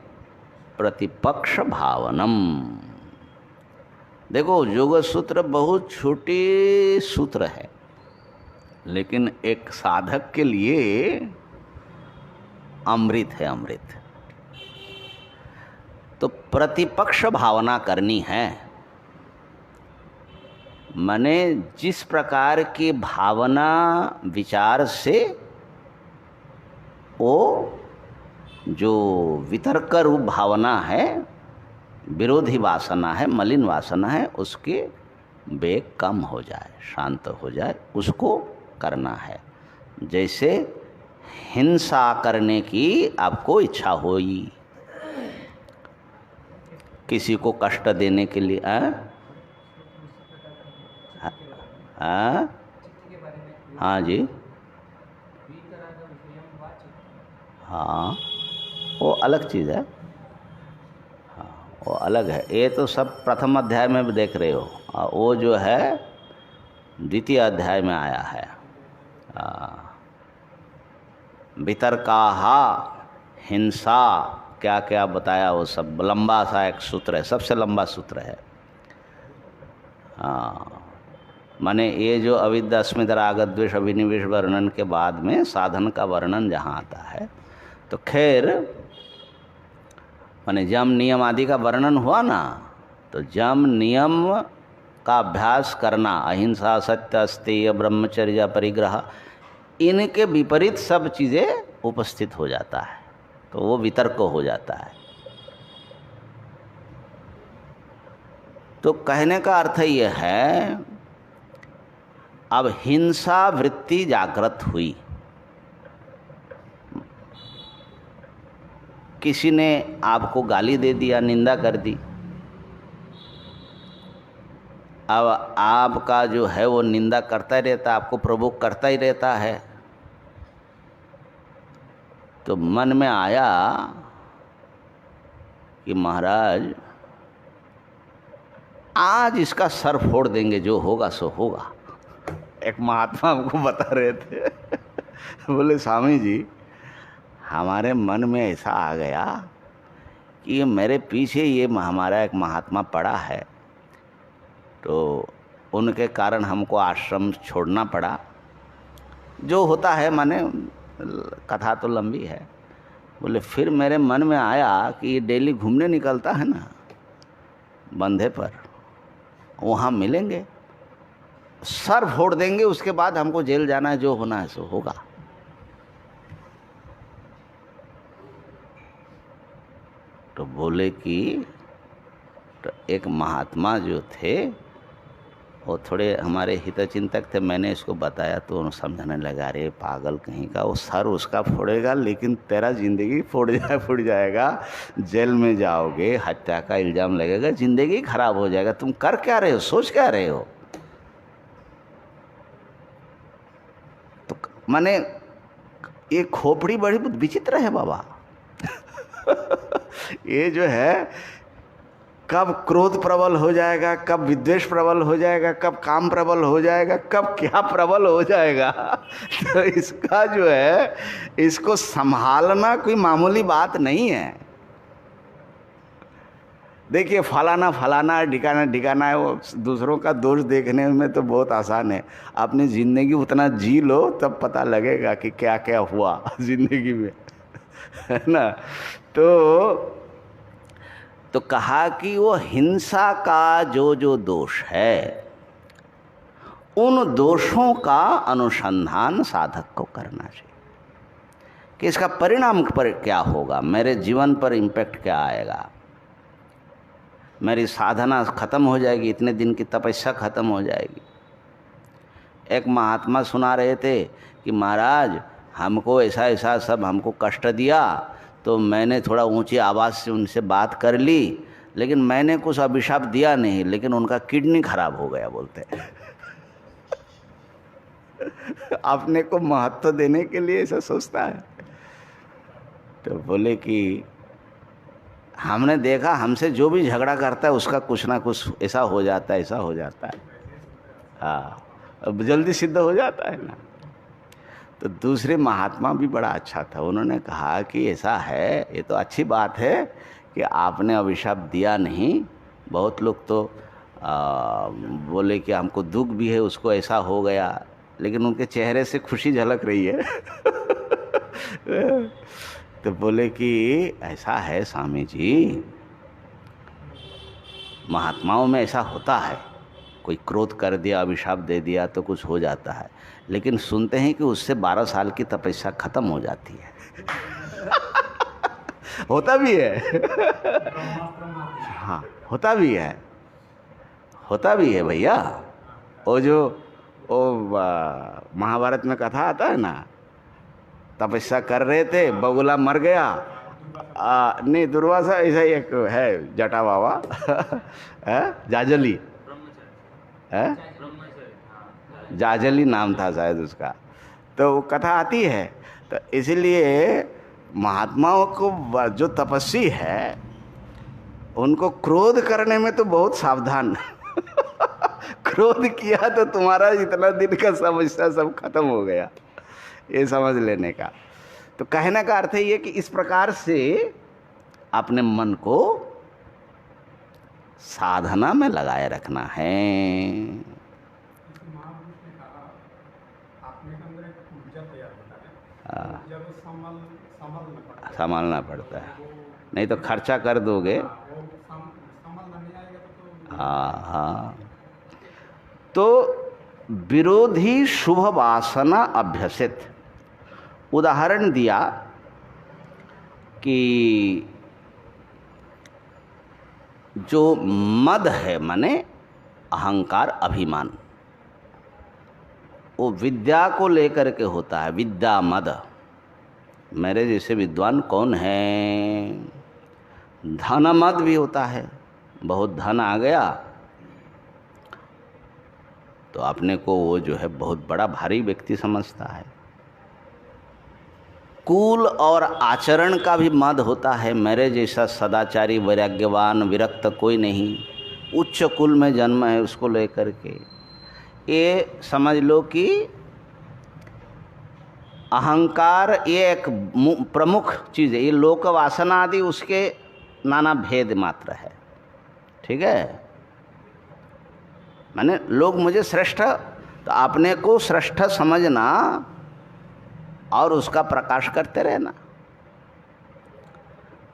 प्रतिपक्ष भावनम। देखो योग सूत्र बहुत छोटी सूत्र है, लेकिन एक साधक के लिए अमृत है, अमृत। तो प्रतिपक्ष भावना करनी है, माने जिस प्रकार की भावना विचार से वो जो वितर्क रूप भावना है, विरोधी वासना है, मलिन वासना है, उसके वेग कम हो जाए, शांत हो जाए, उसको करना है। जैसे हिंसा करने की आपको इच्छा हुई, किसी को कष्ट देने के लिए, हाँ जी, हाँ वो अलग चीज़ है, हाँ वो अलग है। ये तो सब प्रथम अध्याय में भी देख रहे हो, और वो जो है द्वितीय अध्याय में आया है। वितर्काहा, हिंसा, क्या क्या बताया, वो सब लंबा सा एक सूत्र है, सबसे लंबा सूत्र है। माने ये जो अविद्या अस्मिता राग द्वेष अभिनिवेश वर्णन के बाद में साधन का वर्णन जहाँ आता है, तो खैर माने जम नियम आदि का वर्णन हुआ ना, तो जम नियम का अभ्यास करना, अहिंसा, सत्य, अस्तेय, ब्रह्मचर्य, परिग्रह, इनके विपरीत सब चीज़ें उपस्थित हो जाता है, तो वो वितर्क हो जाता है। तो कहने का अर्थ यह है, अब हिंसा वृत्ति जागृत हुई, किसी ने आपको गाली दे दिया, निंदा कर दी, अब आपका जो है वो निंदा करता ही रहता, आपको प्रवोक करता ही रहता है। तो मन में आया कि महाराज आज इसका सर फोड़ देंगे, जो होगा सो होगा। एक महात्मा हमको बता रहे थे बोले स्वामी जी, हमारे मन में ऐसा आ गया कि ये मेरे पीछे ये हमारा एक महात्मा पड़ा है, तो उनके कारण हमको आश्रम छोड़ना पड़ा। जो होता है, माने कथा तो लंबी है। बोले फिर मेरे मन में आया कि ये डेली घूमने निकलता है ना बंधे पर, वहाँ मिलेंगे, सर फोड़ देंगे, उसके बाद हमको जेल जाना है, जो होना है सो होगा। तो बोले कि तो एक महात्मा जो थे वो थोड़े हमारे हितचिंतक थे, मैंने इसको बताया तो उन्होंने समझाने लगा, अरे पागल कहीं का, वो सर उसका फोड़ेगा लेकिन तेरा जिंदगी फूट जाएगा, जेल में जाओगे, हत्या का इल्जाम लगेगा, जिंदगी खराब हो जाएगा, तुम कर क्या रहे हो, सोच क्या रहे हो। तो माने ये खोपड़ी बड़ी विचित्र है बाबा ये जो है कब क्रोध प्रबल हो जाएगा, कब विद्वेष प्रबल हो जाएगा, कब काम प्रबल हो जाएगा, कब क्या प्रबल हो जाएगा तो इसका जो है, इसको संभालना कोई मामूली बात नहीं है। देखिए फलाना ढिकाना है, वो दूसरों का दोष देखने में तो बहुत आसान है, अपनी ज़िंदगी उतना जी लो तब पता लगेगा कि क्या क्या हुआ ज़िंदगी में है ना। तो कहा कि वो हिंसा का जो दोष है, उन दोषों का अनुसंधान साधक को करना चाहिए कि इसका परिणाम पर क्या होगा, मेरे जीवन पर इम्पैक्ट क्या आएगा, मेरी साधना खत्म हो जाएगी, इतने दिन की तपस्या खत्म हो जाएगी। एक महात्मा सुना रहे थे कि महाराज हमको ऐसा सब हमको कष्ट दिया, तो मैंने थोड़ा ऊंची आवाज़ से उनसे बात कर ली, लेकिन मैंने कुछ अभिशाप दिया नहीं, लेकिन उनका किडनी खराब हो गया बोलते हैं। अपने को महत्व देने के लिए ऐसा सोचता है। तो बोले कि हमने देखा हमसे जो भी झगड़ा करता है उसका कुछ ना कुछ ऐसा हो जाता है, ऐसा हो जाता है। हाँ, अब जल्दी सिद्ध हो जाता है ना। तो दूसरे महात्मा भी बड़ा अच्छा था, उन्होंने कहा कि ऐसा है, ये तो अच्छी बात है कि आपने अभिशाप दिया नहीं। बहुत लोग तो बोले कि हमको दुख भी है, उसको ऐसा हो गया, लेकिन उनके चेहरे से खुशी झलक रही है। तो बोले कि ऐसा है स्वामी जी, महात्माओं में ऐसा होता है, कोई क्रोध कर दिया, अभिशाप दे दिया तो कुछ हो जाता है, लेकिन सुनते हैं कि उससे 12 साल की तपस्या खत्म हो जाती है। होता भी है। हाँ, होता भी है, होता भी है भैया। वो जो महाभारत में कथा आता है ना, तपस्या कर रहे थे, बगुला मर गया। नहीं, दुर्वासा ऐसा ही एक है जटा बाबा। जाजली है, जाजली नाम था शायद उसका। तो वो कथा आती है। तो इसलिए महात्माओं को जो तपस्वी है उनको क्रोध करने में तो बहुत सावधान। क्रोध किया तो तुम्हारा इतना दिन का समस्या सब खत्म हो गया, ये समझ लेने का। तो कहने का अर्थ ये कि इस प्रकार से अपने मन को साधना में लगाए रखना है। संभालना पड़ता है, नहीं तो खर्चा कर दोगे। हाँ हाँ। तो विरोधी शुभ वासना अभ्यसित, उदाहरण दिया कि जो मद है, माने अहंकार, अभिमान, वो विद्या को लेकर के होता है। विद्या मद, मेरे जैसे विद्वान कौन है। धन मद भी होता है, बहुत धन आ गया तो अपने को वो जो है बहुत बड़ा भारी व्यक्ति समझता है। कुल और आचरण का भी मद होता है, मेरे जैसा सदाचारी वैराग्यवान विरक्त कोई नहीं, उच्च कुल में जन्म है, उसको लेकर के ये समझ लो कि अहंकार ये एक प्रमुख चीज़ है। ये लोक वासना आदि उसके नाना भेद मात्र है, ठीक है। माने लोग मुझे श्रेष्ठ, तो अपने को श्रेष्ठ समझना और उसका प्रकाश करते रहना।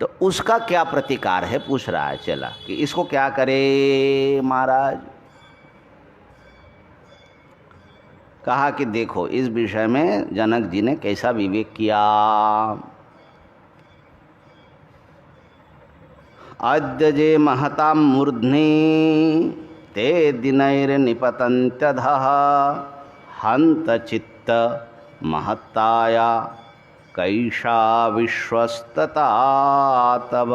तो उसका क्या प्रतिकार है, पूछ रहा है चला कि इसको क्या करे महाराज। कहा कि देखो इस विषय में जनक जी ने कैसा विवेक किया। अद्य जे महतां मूर्ध्नि ते दिनैर्निपतन्त्यधः हन्त चित्त महत्ताया कैषा विश्वस्तता तव।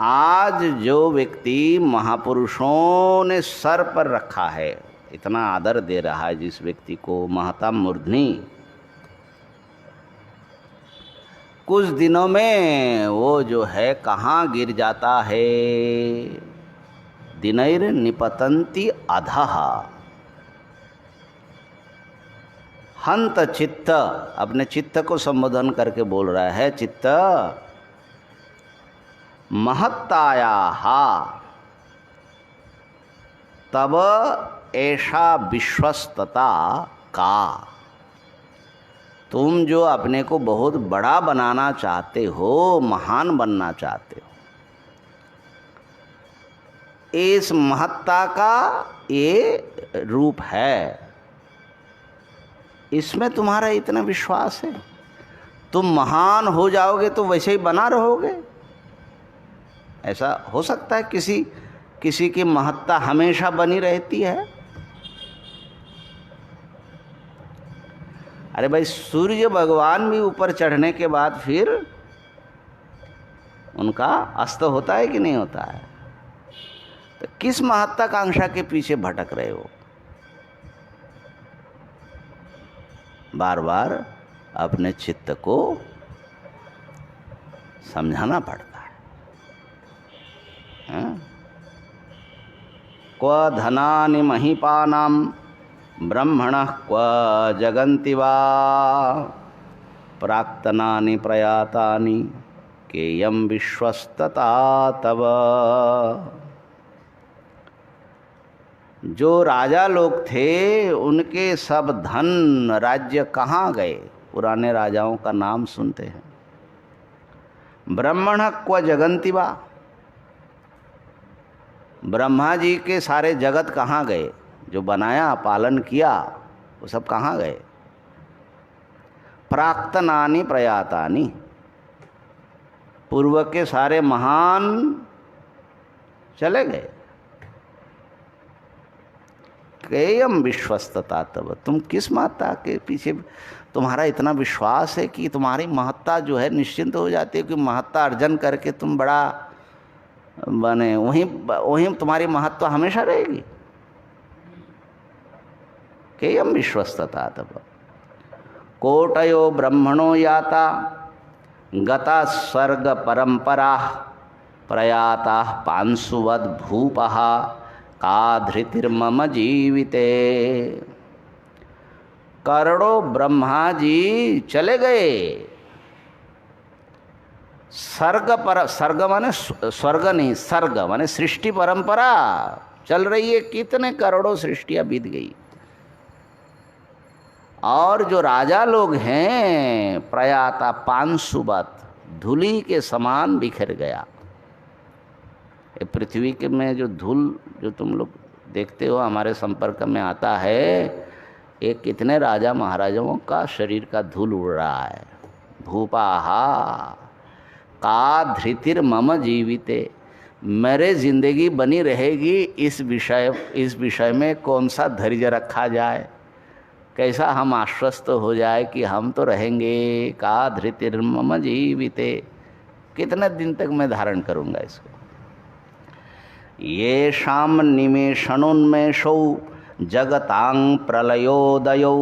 आज जो व्यक्ति महापुरुषों ने सर पर रखा है, इतना आदर दे रहा है जिस व्यक्ति को, महतां मूर्ध्नि, कुछ दिनों में वो जो है कहाँ गिर जाता है। दिनैर निपतंती अधः, हंत चित्त, अपने चित्त को संबोधन करके बोल रहा है, चित्त महत्तायाः तब ऐसा विश्वस्तता का। तुम जो अपने को बहुत बड़ा बनाना चाहते हो, महान बनना चाहते हो, इस महत्ता का ये रूप है, इसमें तुम्हारा इतना विश्वास है। तुम महान हो जाओगे तो वैसे ही बना रहोगे। ऐसा हो सकता है किसी की महत्ता हमेशा बनी रहती है। अरे भाई, सूर्य भगवान भी ऊपर चढ़ने के बाद फिर उनका अस्त होता है कि नहीं होता है? तो किस महत्वाकांक्षा के पीछे भटक रहे हो? बार बार अपने चित्त को समझाना पड़ता है। क्व धनानि महीपानां ब्रह्मणः क्व जगन्ति वा प्राक्तनानि प्रयातानि केयं विश्वस्तता तव। जो राजा लोग थे उनके सब धन राज्य कहाँ गए? पुराने राजाओं का नाम सुनते हैं। ब्रह्मण क्व जगन्ति वा, ब्रह्मा जी के सारे जगत कहाँ गए? जो बनाया पालन किया वो सब कहाँ गए? प्राक्तनानि प्रयातानि, पूर्व के सारे महान चले गए। केयम विश्वस्तता तब, तुम किस महत्ता के पीछे तुम्हारा इतना विश्वास है कि तुम्हारी महत्ता जो है निश्चिंत हो जाती है कि महत्ता अर्जन करके तुम बड़ा बने, वहीं तुम्हारी महत्ता हमेशा रहेगी। केयम विश्वस्तता तब। कोटयो ब्रह्मणो याता गता स्वर्ग परंपरा प्रयाता पांशुवद भूपः का धृतिर्मम जीविते। करोड़ों ब्रह्मा जी चले गए। स्वर्ग माने स्वर्ग नहीं, सर्ग माने सृष्टि परंपरा चल रही है। कितने करोड़ों सृष्टियां बीत गई। और जो राजा लोग हैं प्रयाता पांशुवत, धूलि के समान बिखर गया। ये पृथ्वी के में जो धूल जो तुम लोग देखते हो हमारे संपर्क में आता है, ये कितने राजा महाराजाओं का शरीर का धूल उड़ रहा है। भूपाहा का धृतिर मम जीविते, मेरे जिंदगी बनी रहेगी इस विषय में कौन सा धैर्य रखा जाए, कैसा हम आश्वस्त हो जाए कि हम तो रहेंगे। का धृतिर मम जीविते, कितने दिन तक मैं धारण करूँगा इसको। ये शाम निमेषणोन्मेषौ जगतांग प्रलयोदयो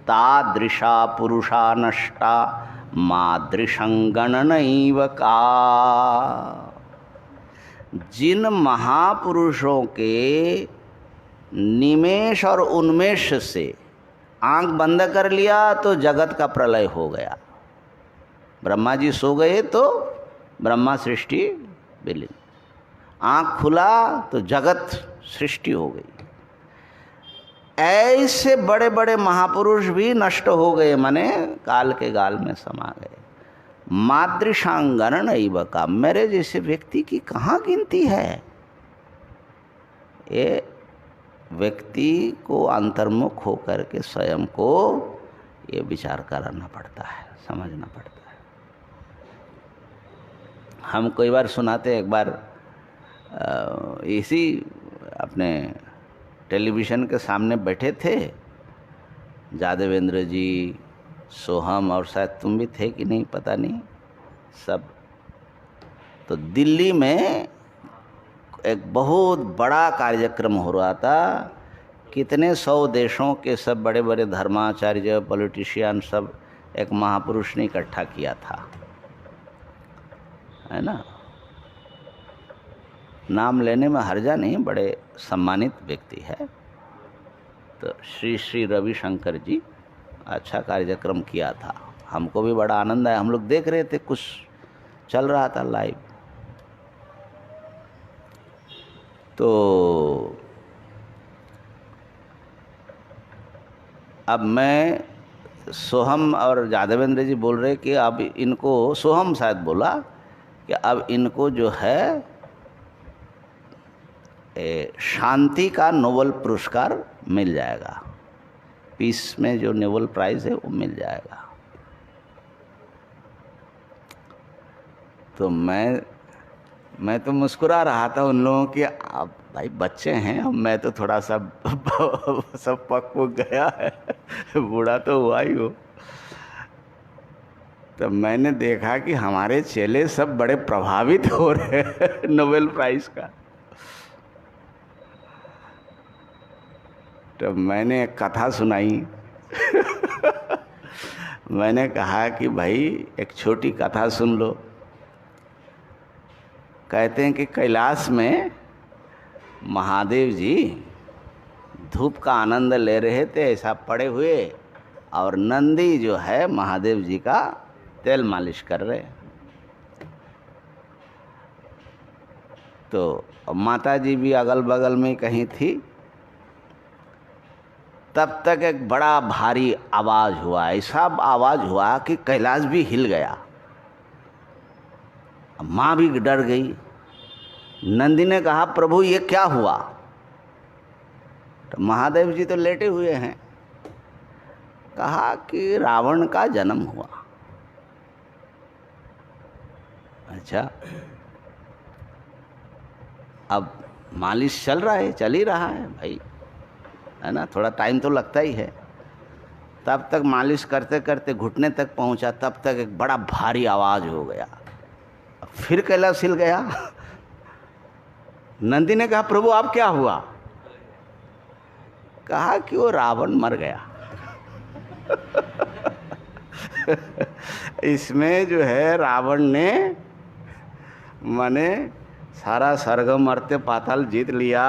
तादृशा पुरुषा नष्टा मादृशं गणनैव का। जिन महापुरुषों के निमेष और उन्मेष से आंख बंद कर लिया तो जगत का प्रलय हो गया। ब्रह्मा जी सो गए तो ब्रह्मा सृष्टि विलीन, आंख खुला तो जगत सृष्टि हो गई। ऐसे बड़े बड़े महापुरुष भी नष्ट हो गए, माने काल के गाल में समा गए। मादृशांगण नैव का, मेरे जैसे व्यक्ति की कहाँ गिनती है। ये व्यक्ति को अंतर्मुख होकर के स्वयं को ये विचार करना पड़ता है, समझना पड़ता है। हम कई बार सुनाते, एक बार इसी अपने टेलीविज़न के सामने बैठे थे जादवेंद्र जी, सोहम और शायद तुम भी थे कि नहीं पता नहीं, सब। तो दिल्ली में एक बहुत बड़ा कार्यक्रम हो रहा था। कितने 100 देशों के सब बड़े बड़े धर्माचार्य, पॉलिटिशियन सब एक महापुरुष ने इकट्ठा किया था, है ना। नाम लेने में हर्जा नहीं, बड़े सम्मानित व्यक्ति है। तो श्री श्री रविशंकर जी अच्छा कार्यक्रम किया था। हमको भी बड़ा आनंद आया। हम लोग देख रहे थे, कुछ चल रहा था लाइव। तो अब मैं, सोहम और जादवेंद्र जी बोल रहे कि अब इनको, सोहम शायद बोला कि अब इनको जो है शांति का नोबेल पुरस्कार मिल जाएगा, पीस में जो नोबेल प्राइज़ है वो मिल जाएगा। तो मैं तो मुस्कुरा रहा था उन लोगों के, आप भाई बच्चे हैं, मैं तो थोड़ा सा सब पक गया है, बूढ़ा तो हुआ ही हो। तो मैंने देखा कि हमारे चेले सब बड़े प्रभावित हो रहे हैं नोबेल प्राइज का। तो मैंने एक कथा सुनाई मैंने कहा कि भाई एक छोटी कथा सुन लो। कहते हैं कि कैलाश में महादेव जी धूप का आनंद ले रहे थे, ऐसा पड़े हुए, और नंदी जो है महादेव जी का तेल मालिश कर रहे। तो माता जी भी अगल बगल में कहीं थी। तब तक एक बड़ा भारी आवाज हुआ, ऐसा आवाज हुआ कि कैलाश भी हिल गया। माँ भी डर गई। नंदी ने कहा, प्रभु ये क्या हुआ? तो महादेव जी तो लेटे हुए हैं। कहा कि रावण का जन्म हुआ। अच्छा, अब मालिश चल रहा है, चल ही रहा है भाई, है ना, थोड़ा टाइम तो लगता ही है। तब तक मालिश करते करते घुटने तक पहुंचा, तब तक एक बड़ा भारी आवाज हो गया। फिर कैलाश हिल गया। नंदी ने कहा, प्रभु आप क्या हुआ? कहा कि वो रावण मर गया। इसमें जो है रावण ने माने सारा स्वर्ग मर्त्य पाताल जीत लिया,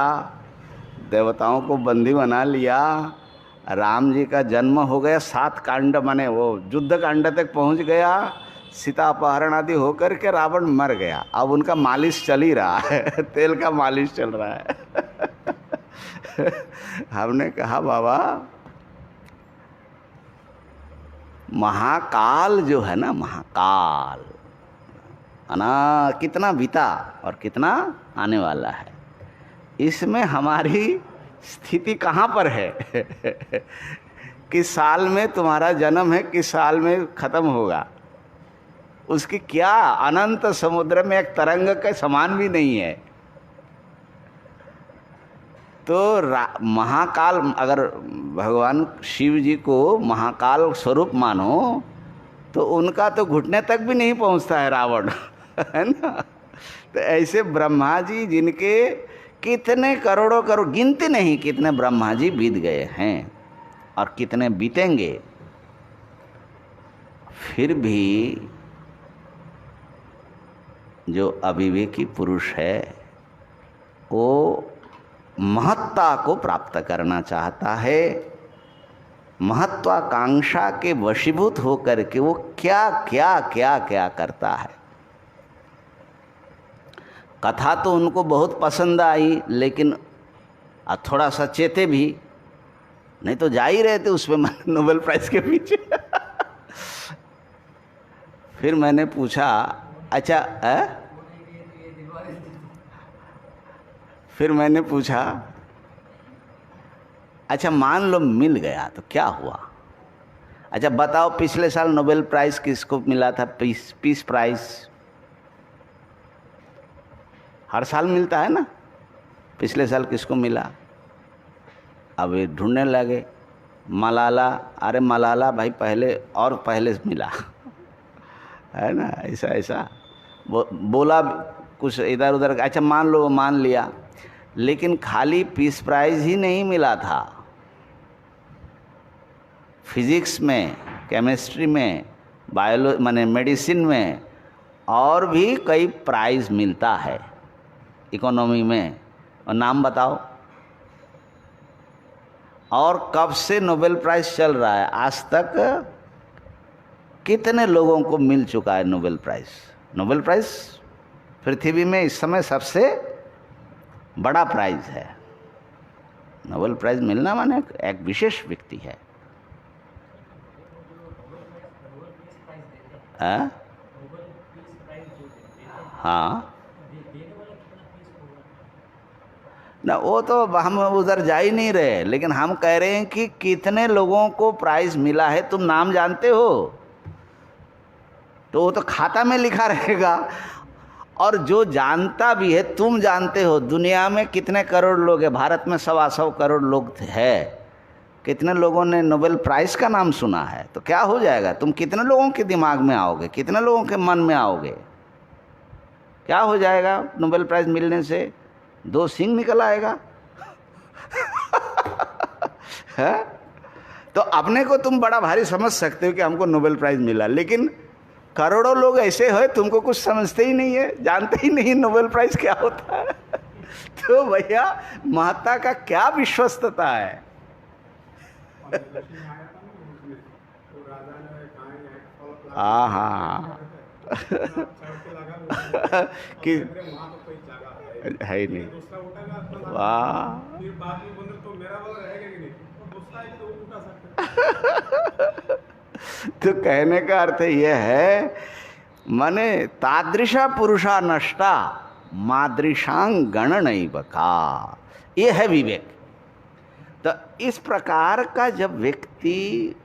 देवताओं को बंदी बना लिया, राम जी का जन्म हो गया, 7 कांड माने वो युद्ध कांड तक पहुंच गया, सीता अपहरण आदि होकर के रावण मर गया। अब उनका मालिश चल ही रहा है, तेल का मालिश चल रहा है। हमने कहा बाबा महाकाल जो है ना, महाकाल है ना, कितना बीता और कितना आने वाला है, इसमें हमारी स्थिति कहाँ पर है? किस साल में तुम्हारा जन्म है, किस साल में खत्म होगा, उसकी क्या अनंत समुद्र में एक तरंग के समान भी नहीं है। तो महाकाल, अगर भगवान शिव जी को महाकाल स्वरूप मानो तो उनका तो घुटने तक भी नहीं पहुंचता है रावण, है ना। तो ऐसे ब्रह्मा जी जिनके कितने करोड़ों करोड़, गिनती नहीं कितने ब्रह्मा जी बीत गए हैं और कितने बीतेंगे, फिर भी जो अविवेकी पुरुष है वो महत्ता को प्राप्त करना चाहता है। महत्वाकांक्षा के वशीभूत होकर के वो क्या क्या क्या क्या करता है। कथा तो उनको बहुत पसंद आई, लेकिन थोड़ा सा चेते भी, नहीं तो जा ही रहे थे उसमें नोबेल प्राइज के पीछे। फिर मैंने पूछा, अच्छा फिर मैंने पूछा, अच्छा मान लो मिल गया तो क्या हुआ? अच्छा बताओ, पिछले साल नोबेल प्राइज किसको मिला था? पीस प्राइज हर साल मिलता है ना, पिछले साल किसको मिला? अब ये ढूंढने लगे, मलाला। अरे मलाला भाई पहले और पहले मिला, है ना, ऐसा ऐसा बोला कुछ इधर उधर। अच्छा मान लो, मान लिया, लेकिन खाली पीस प्राइज ही नहीं मिला था। फिजिक्स में, केमिस्ट्री में, माने मेडिसिन में और भी कई प्राइज मिलता है, इकोनॉमी में। और नाम बताओ। और कब से नोबेल प्राइज चल रहा है, आज तक कितने लोगों को मिल चुका है नोबेल प्राइज? नोबेल प्राइज पृथ्वी में इस समय सबसे बड़ा प्राइज है। नोबेल प्राइज मिलना माने एक विशेष व्यक्ति है। हाँ ना, वो तो हम उधर जा ही नहीं रहे, लेकिन हम कह रहे हैं कि कितने लोगों को प्राइज मिला है, तुम नाम जानते हो? तो वो तो खाता में लिखा रहेगा। और जो जानता भी है, तुम जानते हो दुनिया में कितने करोड़ लोग हैं? भारत में 125 करोड़ लोग है, कितने लोगों ने नोबेल प्राइज का नाम सुना है? तो क्या हो जाएगा? तुम कितने लोगों के दिमाग में आओगे, कितने लोगों के मन में आओगे? क्या हो जाएगा नोबेल प्राइज मिलने से? 2 सिंह निकल आएगा। है? तो अपने को तुम बड़ा भारी समझ सकते हो कि हमको नोबेल प्राइज मिला, लेकिन करोड़ों लोग ऐसे हैं तुमको कुछ समझते ही नहीं है, जानते ही नहीं नोबेल प्राइज क्या होता है। तो भैया महत्ता का क्या विश्वस्तता है। हाँ कि है ही नहीं। वाह, तो कहने का अर्थ यह है, माने तादृशा पुरुषा नष्टा मादृशांग गण नहीं बका, ये है विवेक। तो इस प्रकार का जब व्यक्ति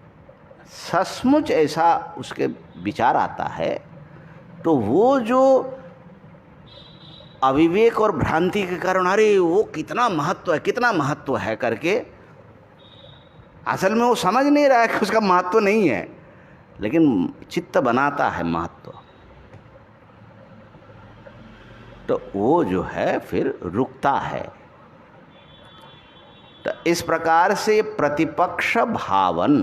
सचमुच ऐसा उसके विचार आता है, तो वो जो अविवेक और भ्रांति के कारण अरे वो कितना महत्व है करके, असल में वो समझ नहीं रहा है कि उसका महत्व नहीं है, लेकिन चित्त बनाता है महत्व, तो वो जो है फिर रुकता है। तो इस प्रकार से प्रतिपक्ष भावन,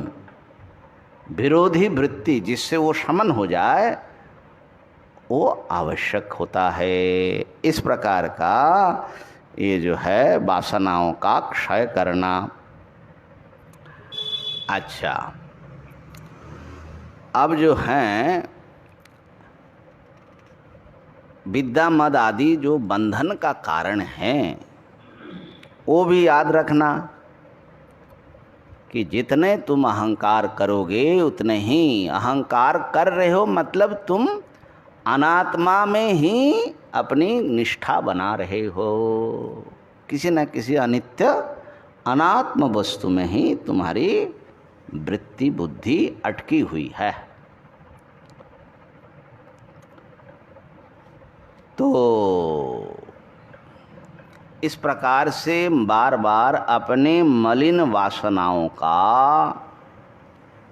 विरोधी वृत्ति जिससे वो शमन हो जाए, वो आवश्यक होता है। इस प्रकार का ये जो है वासनाओं का क्षय करना। अच्छा, अब जो हैं विद्या मद आदि जो बंधन का कारण हैं, वो भी याद रखना कि जितने तुम अहंकार करोगे उतने ही, अहंकार कर रहे हो मतलब तुम अनात्मा में ही अपनी निष्ठा बना रहे हो, किसी न किसी अनित्य अनात्म वस्तु में ही तुम्हारी वृत्ति बुद्धि अटकी हुई है। तो इस प्रकार से बार बार अपने मलिन वासनाओं का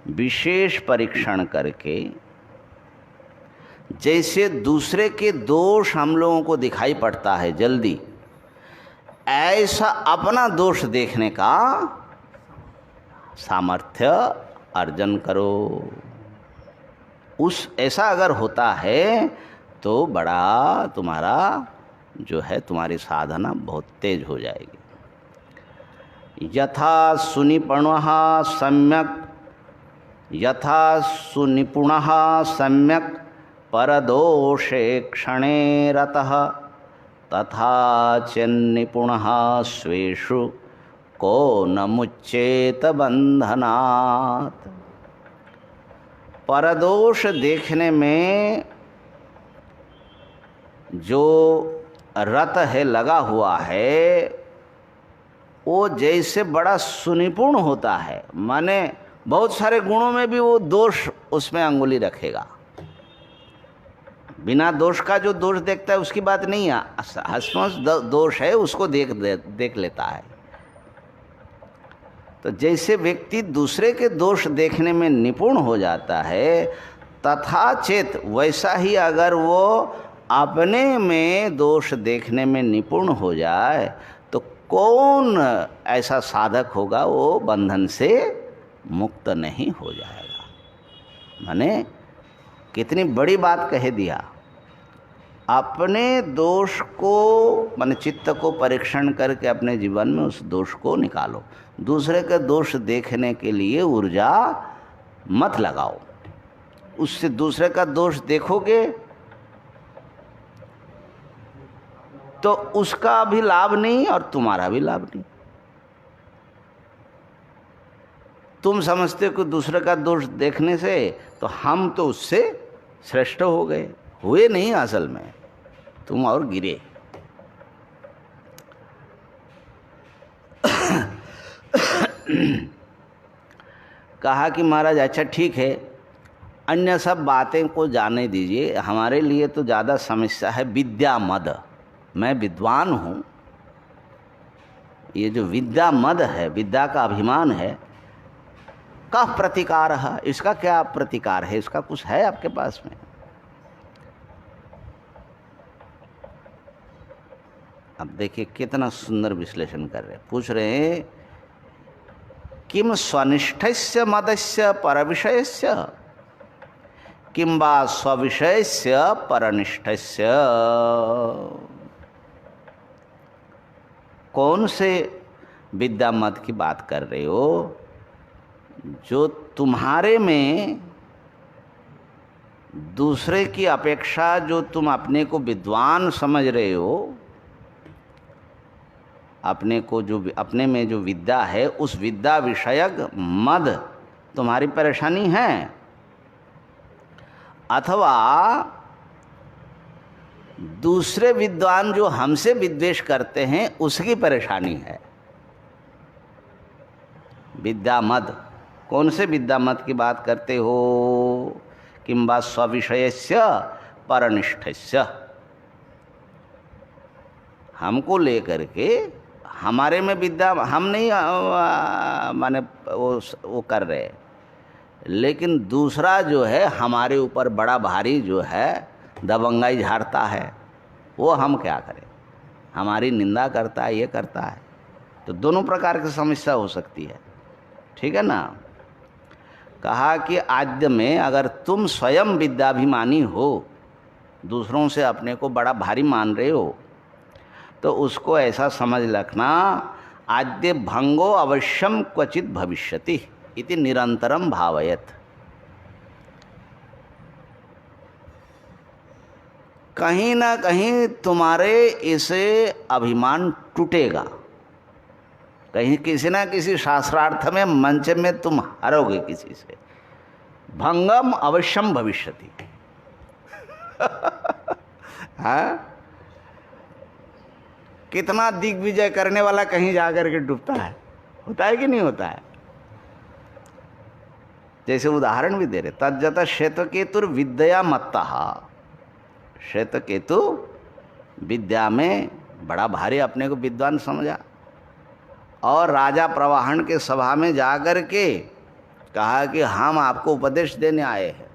विशेष परीक्षण करके, जैसे दूसरे के दोष हम लोगों को दिखाई पड़ता है जल्दी, ऐसा अपना दोष देखने का सामर्थ्य अर्जन करो। उस ऐसा अगर होता है तो बड़ा तुम्हारा जो है तुम्हारी साधना बहुत तेज हो जाएगी। यथा सुनिपुणः सम्यक परदोषे क्षणे रतः तथा चन्निपुणः स्वेषु को न मुच्येत बंधनात्। परदोष देखने में जो रत है, लगा हुआ है, वो जैसे बड़ा सुनिपुण होता है, माने बहुत सारे गुणों में भी वो दोष उसमें अंगुली रखेगा। बिना दोष का जो दोष देखता है उसकी बात नहीं है, हंसमस दोष है उसको देख लेता है। तो जैसे व्यक्ति दूसरे के दोष देखने में निपुण हो जाता है, तथा चेत वैसा ही अगर वो अपने में दोष देखने में निपुण हो जाए, तो कौन ऐसा साधक होगा वो बंधन से मुक्त नहीं हो जाएगा। माने कितनी बड़ी बात कह दिया। अपने दोष को, माने चित्त को परीक्षण करके अपने जीवन में उस दोष को निकालो। दूसरे का दोष देखने के लिए ऊर्जा मत लगाओ। उससे दूसरे का दोष देखोगे तो उसका भी लाभ नहीं और तुम्हारा भी लाभ नहीं। तुम समझते हो कि दूसरे का दोष देखने से तो हम तो उससे श्रेष्ठ हो गए, हुए नहीं, असल में तुम और गिरे। कहा कि महाराज अच्छा ठीक है, अन्य सब बातें को जाने दीजिए, हमारे लिए तो ज़्यादा समस्या है विद्या मद। मैं विद्वान हूँ, ये जो विद्या मद है, विद्या का अभिमान है, कह प्रतिकार है, इसका क्या प्रतिकार है, इसका कुछ है आपके पास में? अब देखिए कितना सुंदर विश्लेषण कर रहे हैं। पूछ रहे हैं किम स्वनिष्ठस्य मदस्य परविषयस्य किम वा स्वविषयस्य परनिष्ठस्य। कौन से विद्या मत की बात कर रहे हो जो तुम्हारे में दूसरे की अपेक्षा जो तुम अपने को विद्वान समझ रहे हो, अपने को जो अपने में जो विद्या है उस विद्या विषयक मद तुम्हारी परेशानी है, अथवा दूसरे विद्वान जो हमसे विद्वेष करते हैं उसकी परेशानी है। विद्या मद, कौन से विद्या मद की बात करते हो? किंबा स्वविषयस्य परनिष्ठस्य, हमको लेकर के हमारे में विद्या हम नहीं माने वो कर रहे, लेकिन दूसरा जो है हमारे ऊपर बड़ा भारी जो है दबंगाई झाड़ता है, वो हम क्या करें? हमारी निंदा करता है, ये करता है, तो दोनों प्रकार की समस्या हो सकती है। ठीक है ना? कहा कि आद्य में अगर तुम स्वयं विद्याभिमानी हो, दूसरों से अपने को बड़ा भारी मान रहे हो, तो उसको ऐसा समझ रखना, आद्य भंगो अवश्यम क्वचित भविष्यति इति निरंतरम भावयत। कहीं ना कहीं तुम्हारे इसे अभिमान टूटेगा, कहीं किसी ना किसी शास्त्रार्थ में मंच में तुम हारोगे किसी से। भंगम अवश्यम भविष्यति हाँ, कितना दिग्विजय करने वाला कहीं जाकर के डूबता है, होता है कि नहीं होता है? जैसे उदाहरण भी दे रहे, तज्जत श्वेतकेतुर विद्या मत्ता। श्वेतकेतु विद्या में बड़ा भारी अपने को विद्वान समझा और राजा प्रवाहन के सभा में जाकर के कहा कि हम आपको उपदेश देने आए हैं।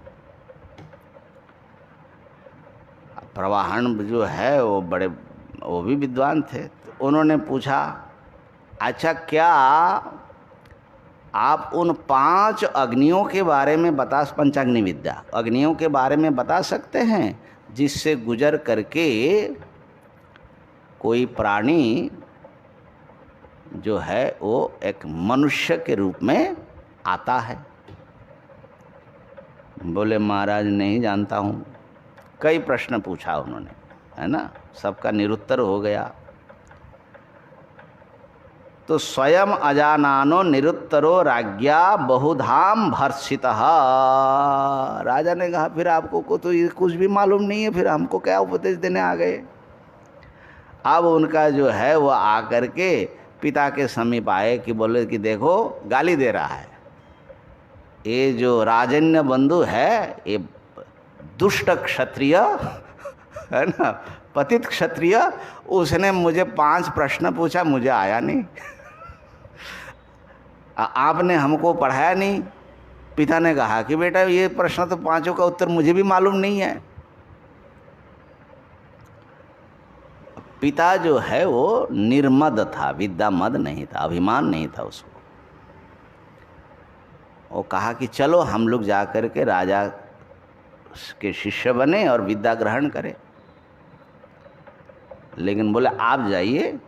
प्रवाहन जो है वो भी विद्वान थे, तो उन्होंने पूछा, अच्छा क्या आप उन 5 अग्नियों के बारे में पंचाग्नि विद्या अग्नियों के बारे में बता सकते हैं जिससे गुजर करके कोई प्राणी जो है वो एक मनुष्य के रूप में आता है? बोले महाराज नहीं जानता हूँ। कई प्रश्न पूछा उन्होंने, है ना, सबका निरुत्तर हो गया। तो स्वयं अजानानो निरुत्तरो राज्ञा बहुधाम भर्षितः। राजा ने कहा फिर आपको को तो ये कुछ भी मालूम नहीं है, फिर हमको क्या उपदेश देने आ गए? अब उनका जो है वो आकर के पिता के समीप आए कि बोले कि देखो गाली दे रहा है, ये जो राजन्य बंधु है ये दुष्ट क्षत्रिय है ना, पतित क्षत्रिय, उसने मुझे 5 प्रश्न पूछा, मुझे आया नहीं, आपने हमको पढ़ाया नहीं। पिता ने कहा कि बेटा ये प्रश्न तो 5 का उत्तर मुझे भी मालूम नहीं है। पिता जो है वो निर्मद था, विद्या मद नहीं था, अभिमान नहीं था उसको। वो कहा कि चलो हम लोग जाकर के राजा के शिष्य बने और विद्या ग्रहण करें। लेकिन बोले आप जाइए,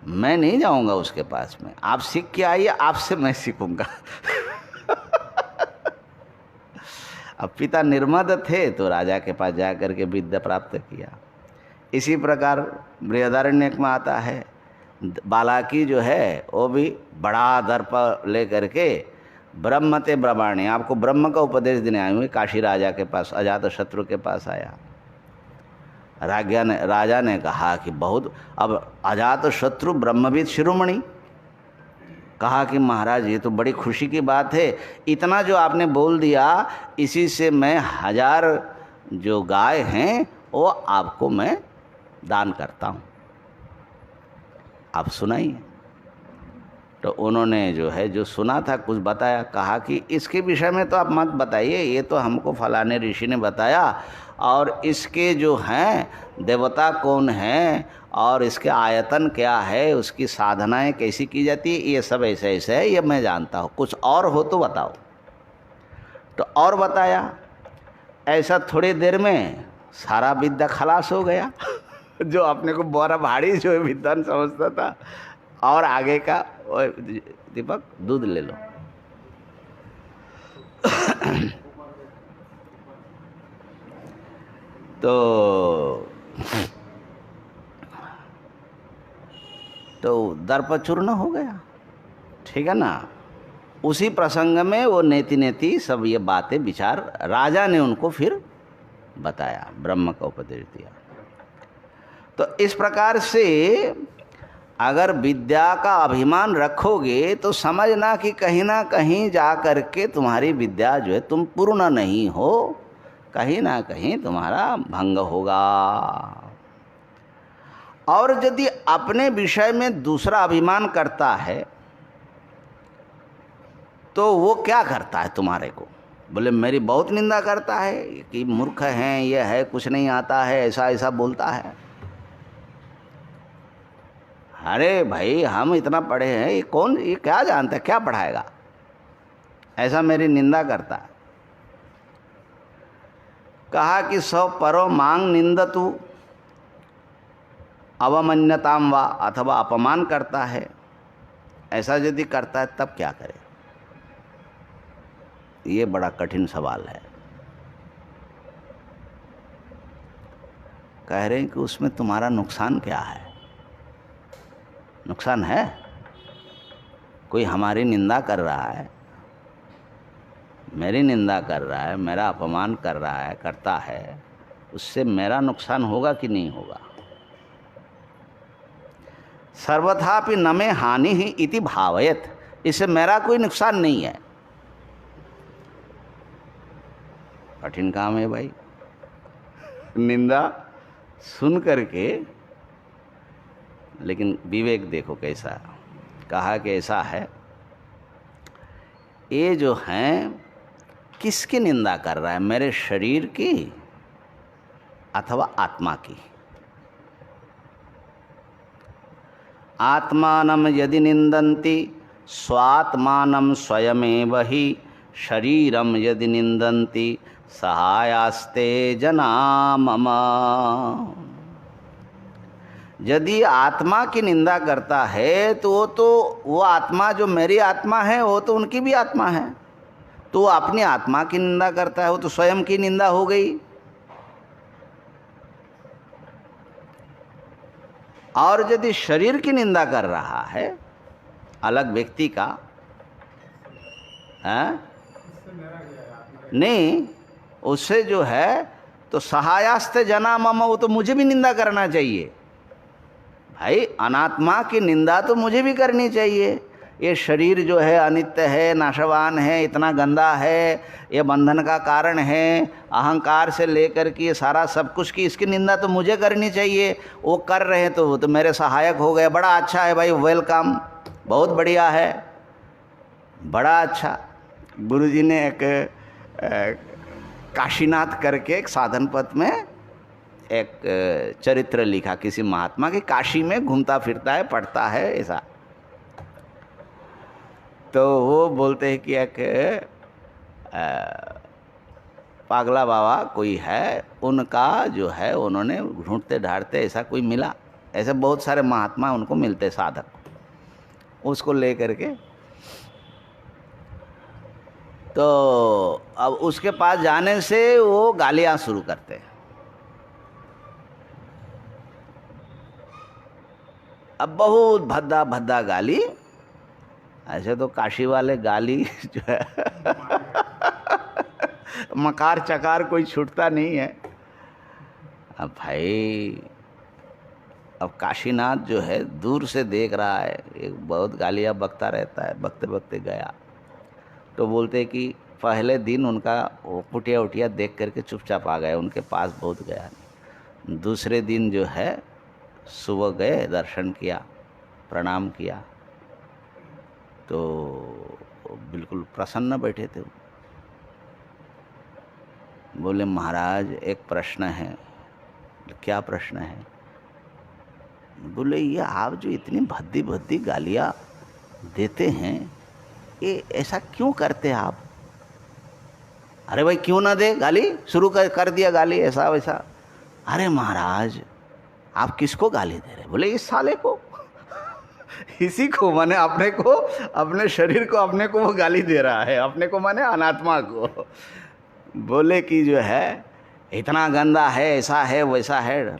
मैं नहीं जाऊंगा उसके पास में, आप सीख के आइए, आपसे मैं सीखूंगा। अब पिता निर्मद थे तो राजा के पास जाकर के विद्या प्राप्त किया। इसी प्रकार बृहदारण्यक में आता है, बालाकी जो है वो भी बड़ा दर्प लेकर के ब्रह्म ते ब्रह्माणी, आपको ब्रह्म का उपदेश देने आए हुए काशी राजा के पास, अजातशत्रु के पास आया। राजा ने कहा कि बहुत, अब अजातशत्रु ब्रह्मविद शिरोमणि, कहा कि महाराज ये तो बड़ी खुशी की बात है, इतना जो आपने बोल दिया इसी से मैं 1000 जो गाय हैं वो आपको मैं दान करता हूँ, आप सुनाइए। तो उन्होंने जो है जो सुना था कुछ बताया, कहा कि इसके विषय में तो आप मत बताइए, ये तो हमको फलाने ऋषि ने बताया, और इसके जो हैं देवता कौन हैं और इसके आयतन क्या है, उसकी साधनाएं कैसी की जाती है, ये सब ऐसे ऐसे है, ये मैं जानता हूँ, कुछ और हो तो बताओ। तो और बताया। ऐसा थोड़ी देर में सारा विद्या खलास हो गया जो अपने को बड़ा भारी जो है विद्वान समझता था। और आगे का दीपक दूध ले लो तो दर्प चूर्ण हो गया, ठीक है ना। उसी प्रसंग में वो नेति नेति सब ये बातें विचार राजा ने उनको फिर बताया, ब्रह्म का उपदेश दिया। तो इस प्रकार से अगर विद्या का अभिमान रखोगे तो समझना कि कहीं ना कहीं जा करके तुम्हारी विद्या जो है तुम पूर्ण नहीं हो, कहीं ना कहीं तुम्हारा भंग होगा। और यदि अपने विषय में दूसरा अभिमान करता है तो वो क्या करता है तुम्हारे को, बोले मेरी बहुत निंदा करता है कि मूर्ख हैं, ये है, कुछ नहीं आता है, ऐसा ऐसा बोलता है। अरे भाई हम इतना पढ़े हैं, ये कौन, ये क्या जानता है, क्या पढ़ाएगा, ऐसा मेरी निंदा करता है। कहा कि सौ परो मांग निंदतु अवमन्यताम वा, अथवा अपमान करता है, ऐसा यदि करता है तब क्या करे। ये बड़ा कठिन सवाल है। कह रहे हैं कि उसमें तुम्हारा नुकसान क्या है, नुकसान है। कोई हमारी निंदा कर रहा है, मेरी निंदा कर रहा है, मेरा अपमान कर रहा है, करता है, उससे मेरा नुकसान होगा कि नहीं होगा। सर्वथापि न मे हानि ही इति भावयत, इससे मेरा कोई नुकसान नहीं है। कठिन काम है भाई, निंदा सुन करके, लेकिन विवेक देखो कैसा। कहा कि ऐसा है, ये जो हैं किसकी निंदा कर रहा है, मेरे शरीर की अथवा आत्मा की। आत्मानं यदि निंदन्ति स्वात्मानं स्वयमेव हि, शरीरम यदि निंदन्ति सहायास्ते जना मम। यदि आत्मा की निंदा करता है तो वो आत्मा जो मेरी आत्मा है वो तो उनकी भी आत्मा है, तो वो अपनी आत्मा की निंदा करता है, वो तो स्वयं की निंदा हो गई। और यदि शरीर की निंदा कर रहा है अलग व्यक्ति का, है नहीं, उससे जो है तो सहायास्ते जना मम, वो तो मुझे भी निंदा करना चाहिए भाई। अनात्मा की निंदा तो मुझे भी करनी चाहिए। ये शरीर जो है अनित्य है, नाशवान है, इतना गंदा है, ये बंधन का कारण है, अहंकार से लेकर के ये सारा सब कुछ की, इसकी निंदा तो मुझे करनी चाहिए। वो कर रहे हैं तो वो तो मेरे सहायक हो गए। बड़ा अच्छा है भाई, वेलकम, बहुत बढ़िया है, बड़ा अच्छा। गुरुजी ने एक काशीनाथ करके एक साधन पथ में एक चरित्र लिखा किसी महात्मा के, काशी में घूमता फिरता है, पढ़ता है ऐसा। तो वो बोलते हैं कि एक पागला बाबा कोई है, उनका जो है उन्होंने ढूंढते ढांढते ऐसा कोई मिला, ऐसे बहुत सारे महात्मा उनको मिलते साधक, उसको ले करके तो अब उसके पास जाने से वो गालियाँ शुरू करते हैं। अब बहुत भद्दा भद्दा गाली, ऐसे तो काशी वाले गाली जो है मकार चकार कोई छूटता नहीं है। अब भाई, अब काशीनाथ जो है दूर से देख रहा है, एक बहुत गालियाँ बकता रहता है, बकते बकते गया तो बोलते कि पहले दिन उनका वो कुटिया उटिया देख करके चुपचाप आ गए, उनके पास बहुत गया नहीं। दूसरे दिन जो है सुबह गए, दर्शन किया, प्रणाम किया, तो बिल्कुल प्रसन्न बैठे थे। बोले महाराज एक प्रश्न है। क्या प्रश्न है? बोले ये आप जो इतनी भद्दी भद्दी गालियाँ देते हैं, ये ऐसा क्यों करते आप? अरे भाई क्यों ना दे गाली, शुरू कर दिया गाली ऐसा वैसा। अरे महाराज आप किसको गाली दे रहे? बोले इस साले को इसी को, माने अपने को, अपने शरीर को, अपने को वो गाली दे रहा है, अपने को माने अनात्मा को। बोले कि जो है इतना गंदा है, ऐसा है वैसा है।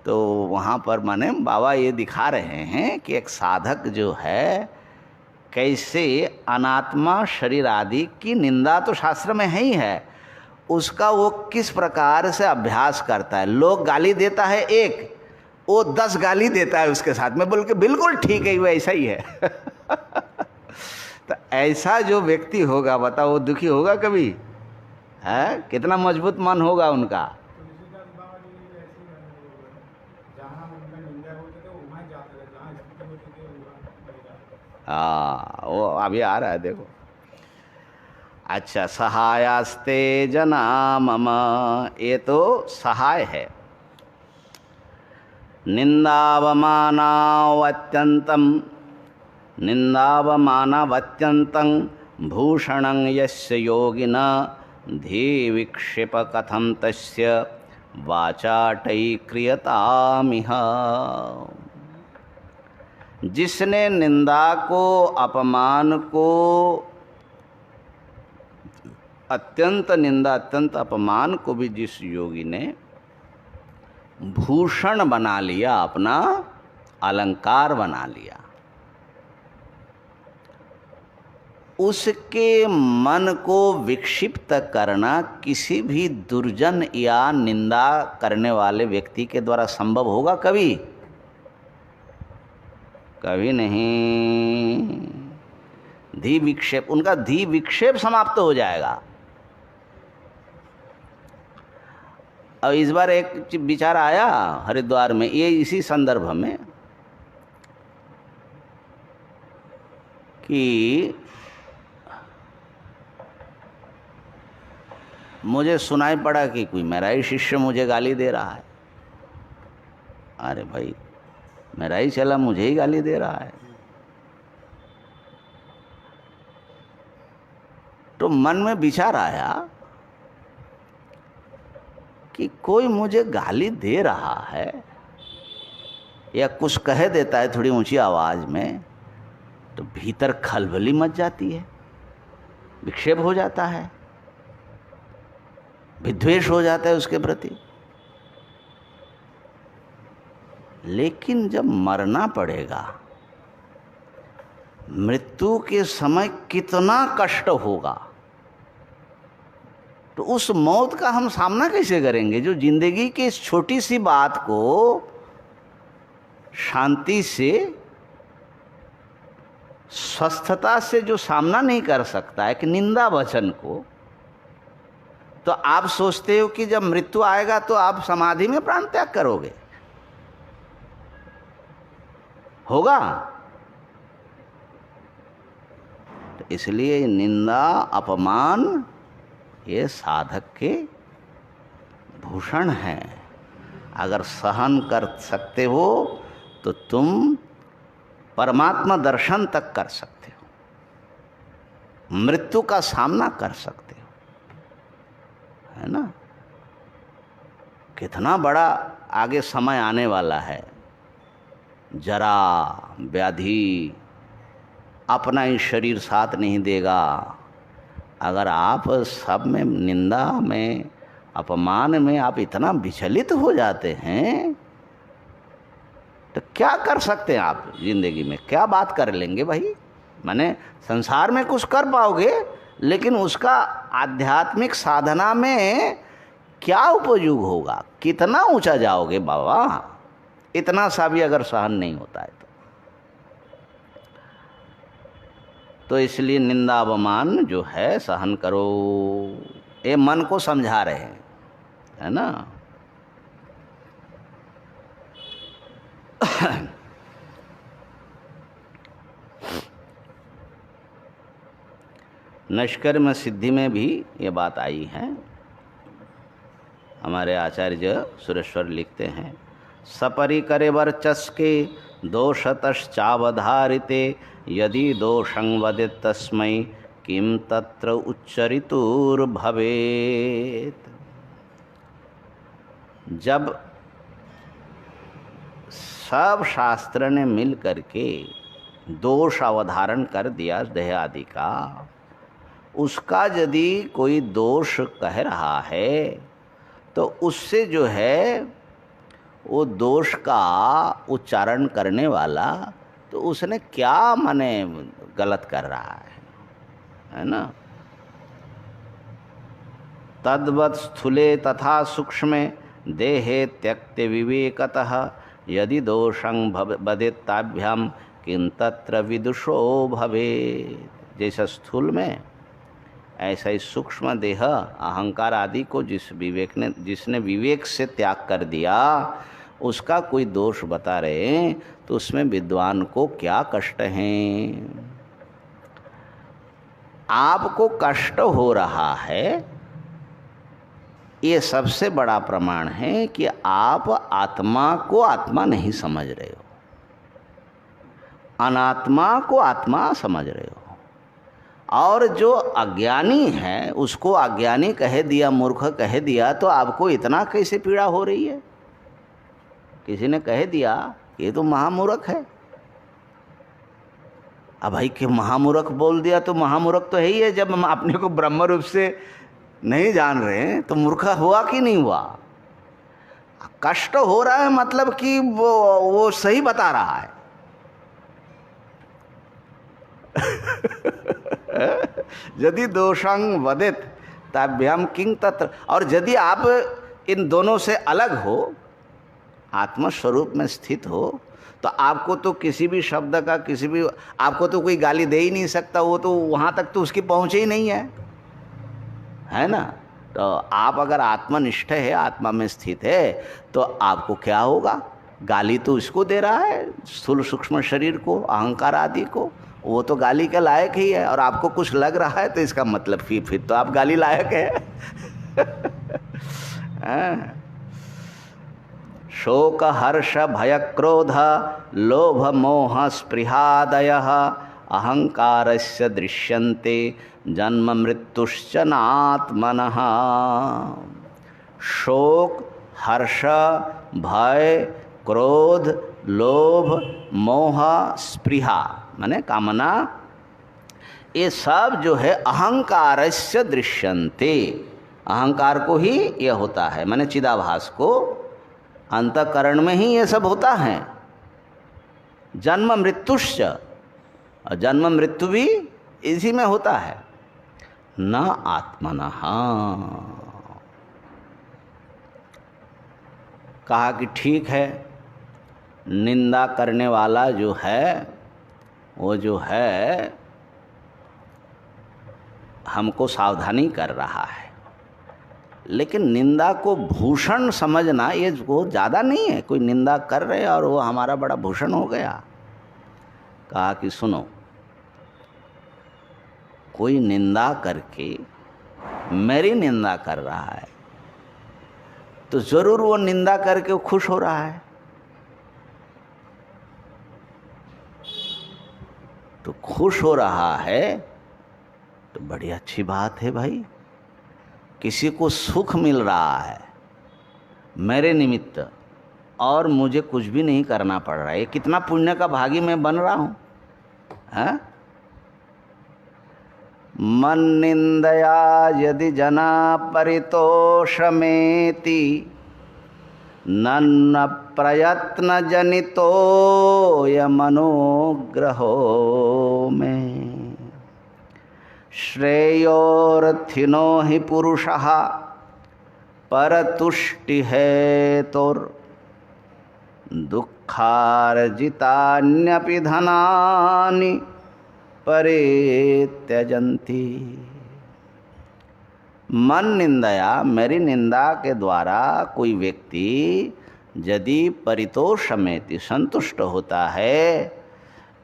तो वहाँ पर माने बाबा ये दिखा रहे हैं कि एक साधक जो है कैसे अनात्मा शरीर आदि की निंदा तो शास्त्र में है ही है, उसका वो किस प्रकार से अभ्यास करता है। लोग गाली देता है एक, वो 10 गाली देता है उसके साथ में, बोल के बिल्कुल ठीक है, वो ऐसा ही है। तो ऐसा जो व्यक्ति होगा बताओ, वो दुखी होगा कभी? है कितना मजबूत मन होगा उनका। हाँ वो अभी आ रहा है देखो। अच्छा, सहायास्ते जना मम, ये तो सहाय है। निंदावमानावत्यंतम, निंदावमानावत्यंतं भूषणं यस्य योगिना धी विक्षेप कथम तस्य वाचाटै क्रियतामिह। जिसने निंदा को, अपमान को, अत्यंत निंदा अत्यंत अपमान को भी जिस योगी ने भूषण बना लिया, अपना अलंकार बना लिया, उसके मन को विक्षिप्त करना किसी भी दुर्जन या निंदा करने वाले व्यक्ति के द्वारा संभव होगा कभी? कभी नहीं। धी विक्षेप, उनका धी विक्षेप समाप्त हो जाएगा। अब इस बार एक विचार आया हरिद्वार में, ये इसी संदर्भ में, कि मुझे सुनाई पड़ा कि कोई मेरा ही शिष्य मुझे गाली दे रहा है। अरे भाई मेरा ही चला, मुझे ही गाली दे रहा है। तो मन में विचार आया कि कोई मुझे गाली दे रहा है या कुछ कह देता है थोड़ी ऊंची आवाज में, तो भीतर खलबली मच जाती है, विक्षेप हो जाता है, विद्वेष हो जाता है उसके प्रति। लेकिन जब मरना पड़ेगा, मृत्यु के समय कितना कष्ट होगा, तो उस मौत का हम सामना कैसे करेंगे? जो जिंदगी की इस छोटी सी बात को शांति से, स्वस्थता से जो सामना नहीं कर सकता है कि निंदा वचन को, तो आप सोचते हो कि जब मृत्यु आएगा तो आप समाधि में प्राण त्याग करोगे? होगा? तो इसलिए निंदा अपमान ये साधक के भूषण हैं। अगर सहन कर सकते हो तो तुम परमात्मा दर्शन तक कर सकते हो, मृत्यु का सामना कर सकते हो, है ना? कितना बड़ा आगे समय आने वाला है। जरा व्याधि अपना ही शरीर साथ नहीं देगा। अगर आप सब में, निंदा में, अपमान में आप इतना विचलित हो जाते हैं, तो क्या कर सकते हैं आप जिंदगी में? क्या बात कर लेंगे भाई? माने संसार में कुछ कर पाओगे, लेकिन उसका आध्यात्मिक साधना में क्या उपयोग होगा? कितना ऊंचा जाओगे बाबा? इतना सा भी अगर सहन नहीं होता है तो इसलिए निंदा अपमान जो है सहन करो। ये मन को समझा रहे हैं, है ना? नष्कर्म सिद्धि में भी ये बात आई है। हमारे आचार्य सुरेश्वर लिखते हैं, सपरि करे वर्चस्के दोषतश्चावधारिते यदि दोषं वदेत् तस्मै किम तत्र उच्चरितुर्भवेत्। जब सब शास्त्र ने मिल करके दोष अवधारण कर दिया देह आदि का, उसका यदि कोई दोष कह रहा है तो उससे जो है वो दोष का उच्चारण करने वाला तो उसने क्या माने गलत कर रहा है ना। तद्वत् स्थूले तथा सूक्ष्मे देहे त्यक्ते विवेकतः यदि दोषं वदेत् ताभ्याम किं तत्र विदुषो भवेत्। जैसा स्थूल में ऐसा ही सूक्ष्म देह अहंकार आदि को जिसने विवेक से त्याग कर दिया, उसका कोई दोष बता रहे हैं तो उसमें विद्वान को क्या कष्ट है। आपको कष्ट हो रहा है, ये सबसे बड़ा प्रमाण है कि आप आत्मा को आत्मा नहीं समझ रहे हो, अनात्मा को आत्मा समझ रहे हो। और जो अज्ञानी है उसको अज्ञानी कह दिया, मूर्ख कह दिया, तो आपको इतना कैसे पीड़ा हो रही है। किसी ने कह दिया ये तो महामूर्ख है, अब भाई कि महामूर्ख बोल दिया तो महामूर्ख तो है ही है। जब हम अपने को ब्रह्म रूप से नहीं जान रहे हैं तो मूर्ख हुआ कि नहीं हुआ। कष्ट हो रहा है मतलब कि वो सही बता रहा है। यदि दोषं वदेत् ताभ्याम किं तत्र। और यदि आप इन दोनों से अलग हो, आत्मस्वरूप में स्थित हो, तो आपको तो किसी भी शब्द का आपको तो कोई गाली दे ही नहीं सकता। वो तो वहाँ तक तो उसकी पहुँच ही नहीं है ना। तो आप अगर आत्मनिष्ठ है, आत्मा में स्थित है, तो आपको क्या होगा। गाली तो इसको दे रहा है, स्थूल सूक्ष्म शरीर को, अहंकार आदि को, वो तो गाली के लायक ही है। और आपको कुछ लग रहा है तो इसका मतलब फिर तो आप गाली लायक है। शोक हर्ष भय क्रोध लोभ मोह स्पृहादयः अहंकारस्य दृश्यन्ते जन्म मृत्युश्च नात्मनः। शोक हर्ष भय क्रोध लोभ मोह स्पृहा माने कामना, ये सब जो है अहंकारस्य दृश्यन्ते, अहंकार को ही यह होता है, माने चिदाभास को, अंतःकरण में ही ये सब होता है। जन्म मृत्युश्च, और जन्म मृत्यु भी इसी में होता है। न आत्मनः, कहा कि ठीक है, निंदा करने वाला जो है वो जो है हमको सावधानी कर रहा है, लेकिन निंदा को भूषण समझना ये वो ज़्यादा नहीं है। कोई निंदा कर रहे और वो हमारा बड़ा भूषण हो गया। कहा कि सुनो, कोई निंदा करके मेरी निंदा कर रहा है तो ज़रूर वो निंदा करके वो खुश हो रहा है। तो खुश हो रहा है तो बड़ी अच्छी बात है भाई। किसी को सुख मिल रहा है मेरे निमित्त और मुझे कुछ भी नहीं करना पड़ रहा है, ये कितना पुण्य का भागी मैं बन रहा हूँ। हाँ? मन निंदया यदि जना परितोषमेति नन्न प्रयत्न जनितो यमनोग्रहो में श्रेयोर्थिनो हि पुरुषः परतुष्टि हेतुर् दुःखार्जितान्यपि धनानि परित्यजन्ति। मन निंदया, मेरी निंदा के द्वारा कोई व्यक्ति यदि परितोषमेति संतुष्ट होता है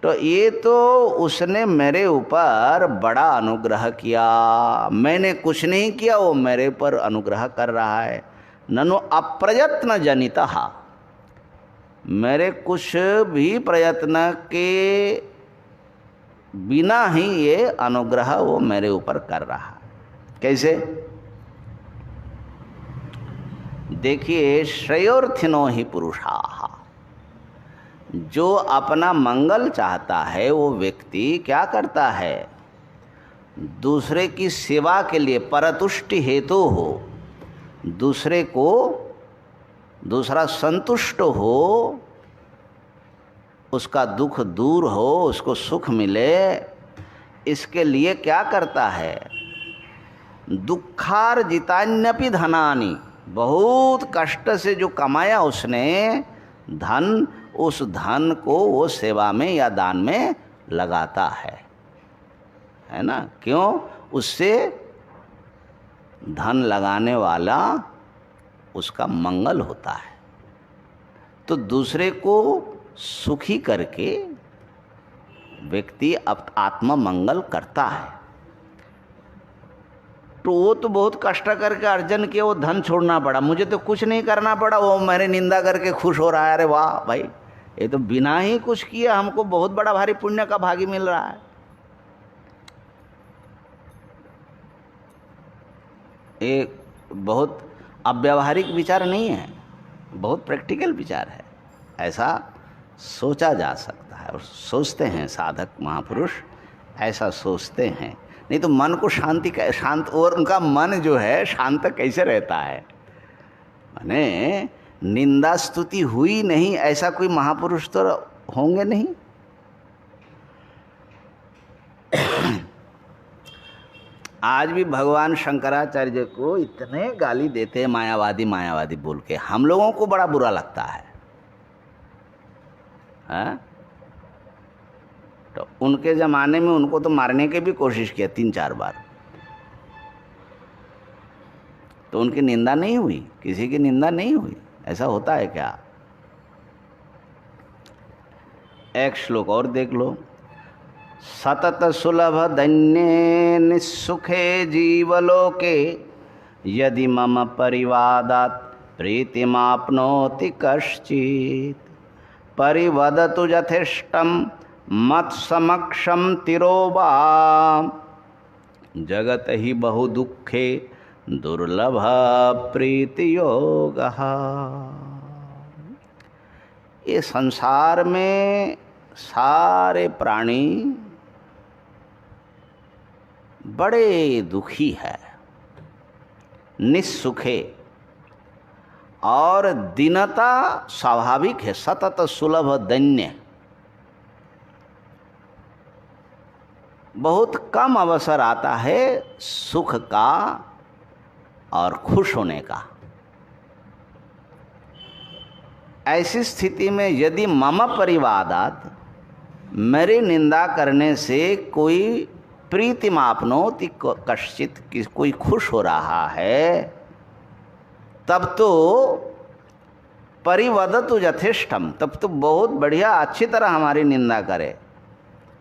तो ये तो उसने मेरे ऊपर बड़ा अनुग्रह किया, मैंने कुछ नहीं किया, वो मेरे ऊपर अनुग्रह कर रहा है। ननु अप्रयत्न जनितः, मेरे कुछ भी प्रयत्न के बिना ही ये अनुग्रह वो मेरे ऊपर कर रहा है। कैसे? देखिए, श्रेयोर्थिनो ही पुरुषाः, जो अपना मंगल चाहता है वो व्यक्ति क्या करता है? दूसरे की सेवा के लिए परतुष्टि हेतु हो, दूसरे को दूसरा संतुष्ट हो, उसका दुख दूर हो, उसको सुख मिले, इसके लिए क्या करता है? दुखार्जितान्यपि धनानि, बहुत कष्ट से जो कमाया उसने धन, उस धन को वो सेवा में या दान में लगाता है ना? क्यों? उससे धन लगाने वाला उसका मंगल होता है। तो दूसरे को सुखी करके व्यक्ति आत्म मंगल करता है। तो वो तो बहुत कष्ट करके अर्जन किया, वो धन छोड़ना पड़ा, मुझे तो कुछ नहीं करना पड़ा, वो मेरी निंदा करके खुश हो रहा है। अरे वाह भाई, ये तो बिना ही कुछ किए हमको बहुत बड़ा भारी पुण्य का भागी मिल रहा है। ये बहुत अव्यावहारिक विचार नहीं है, बहुत प्रैक्टिकल विचार है। ऐसा सोचा जा सकता है और सोचते हैं साधक महापुरुष, ऐसा सोचते हैं। नहीं तो मन को शांत, और उनका मन जो है शांत कैसे रहता है? माने निंदा स्तुति हुई नहीं, ऐसा कोई महापुरुष तो होंगे नहीं। आज भी भगवान शंकराचार्य को इतने गाली देते हैं, मायावादी मायावादी बोल के, हम लोगों को बड़ा बुरा लगता है। हाँ? तो उनके ज़माने में उनको तो मारने की भी कोशिश किया 3-4 बार, तो उनकी निंदा नहीं हुई, किसी की निंदा नहीं हुई। ऐसा होता है क्या? एक श्लोक और देख लो। सतत सुलभ धन्ये निस्सुखे जीवलोके यदि मम परिवादात् प्रीतिमाप्नोति कश्चित् परिवदतु यथेष्टं मत्समक्षं तिरोवा जगत ही बहु दुखे दुर्लभ प्रीति योगः। ये संसार में सारे प्राणी बड़े दुखी है, निस्सुखे, और दीनता स्वाभाविक है। सतत सुलभ दैन्य, बहुत कम अवसर आता है सुख का और खुश होने का। ऐसी स्थिति में यदि मम परिवादात, मेरी निंदा करने से कोई प्रीतिमाप्नोति कश्चित, कोई खुश हो रहा है, तब तो परिवदतु यथेष्टम, तब तो बहुत बढ़िया अच्छी तरह हमारी निंदा करे।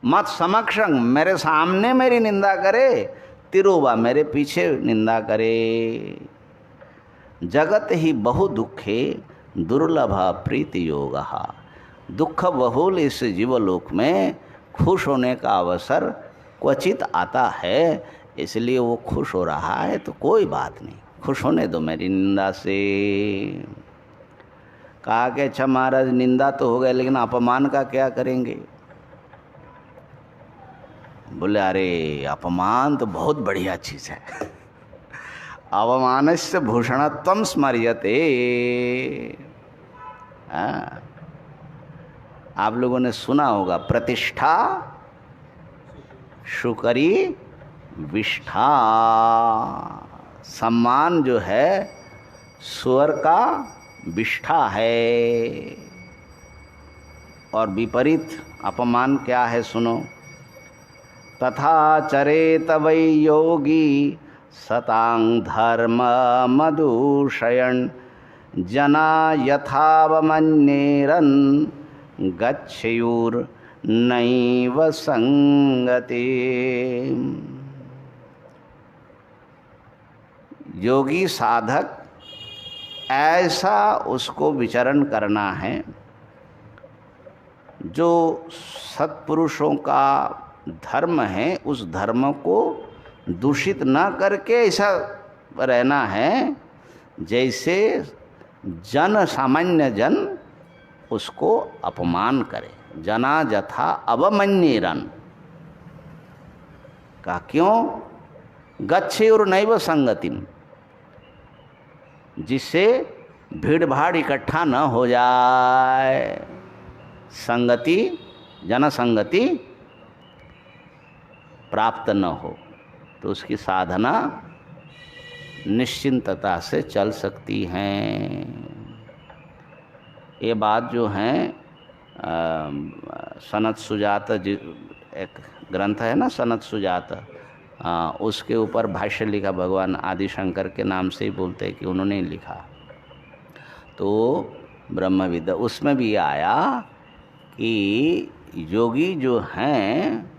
मत समक्षं, मेरे सामने मेरी निंदा करे, तिरुवा, मेरे पीछे निंदा करे। जगत ही बहु दुखे दुर्लभ प्रीति योगः। दुख बहुल इस जीवलोक में खुश होने का अवसर क्वचित आता है, इसलिए वो खुश हो रहा है, तो कोई बात नहीं, खुश होने दो मेरी निंदा से। कहा कि अच्छा महाराज, निंदा तो हो गया, लेकिन अपमान का क्या करेंगे? बोले अरे अपमान तो बहुत बढ़िया चीज़ है। अवमानस्य भूषणत्वं स्मर्यते। आप लोगों ने सुना होगा, प्रतिष्ठा शुकरी विष्ठा। सम्मान जो है सुअर का विष्ठा है, और विपरीत अपमान क्या है सुनो। तथा चरेत वै योगी सतां धर्म मदूषयन् जना यथावमन्येरन् गच्छेयुर् नैव संगति। योगी साधक ऐसा उसको विचरण करना है जो सत्पुरुषों का धर्म है, उस धर्म को दूषित न करके ऐसा रहना है जैसे सामान्य जन उसको अपमान करे। जना जथा अवमन्येरन का क्यों गच्छे और नैव संगतिम, जिससे भीड़ भाड़ इकट्ठा न हो जाए। संगति जन संगति प्राप्त न हो तो उसकी साधना निश्चिंतता से चल सकती हैं। ये बात जो है सनत सुजात, एक ग्रंथ है ना सनत सुजात, उसके ऊपर भाष्य लिखा, भगवान आदि शंकर के नाम से ही बोलते हैं कि उन्होंने लिखा। तो ब्रह्मविद्या उसमें भी आया कि योगी जो हैं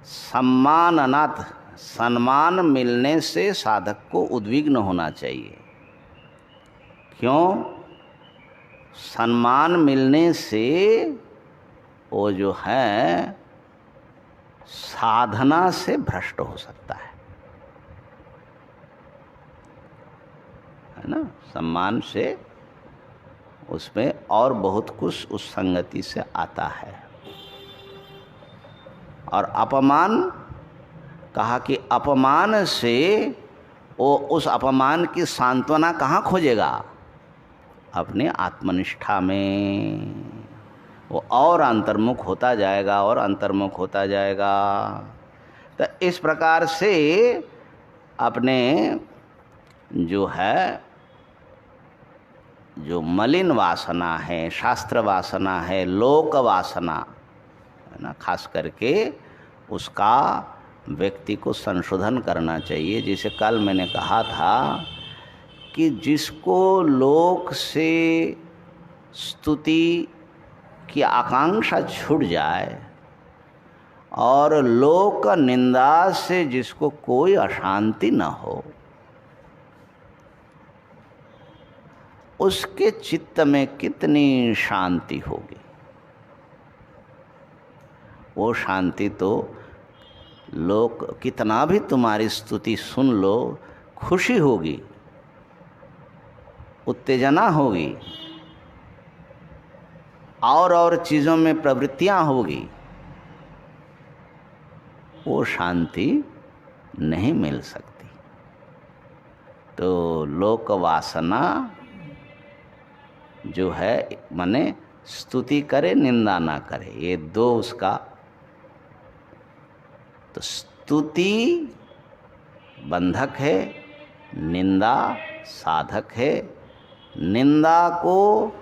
सम्माननाथ, सम्मान मिलने से साधक को उद्विग्न होना चाहिए। क्यों? सम्मान मिलने से वो जो है साधना से भ्रष्ट हो सकता है ना। सम्मान से उसमें और बहुत कुछ उस संगति से आता है। और अपमान कहा कि अपमान से वो उस अपमान की सांत्वना कहाँ खोजेगा? अपने आत्मनिष्ठा में। वो और अंतर्मुख होता जाएगा और अंतर्मुख होता जाएगा। तो इस प्रकार से अपने जो है, जो मलिन वासना है, शास्त्र वासना है, लोक वासना है ना, खास करके उसका व्यक्ति को संशोधन करना चाहिए। जैसे कल मैंने कहा था कि जिसको लोक से स्तुति की आकांक्षा छूट जाए और लोक निंदा से जिसको कोई अशांति न हो, उसके चित्त में कितनी शांति होगी। वो शांति तो लोग कितना भी तुम्हारी स्तुति सुन लो, खुशी होगी, उत्तेजना होगी, और चीज़ों में प्रवृत्तियां होगी, वो शांति नहीं मिल सकती। तो लोक वासना जो है, माने स्तुति करे निंदा ना करे, ये दो उसका। तो स्तुति बंधक है, निंदा साधक है। निंदा को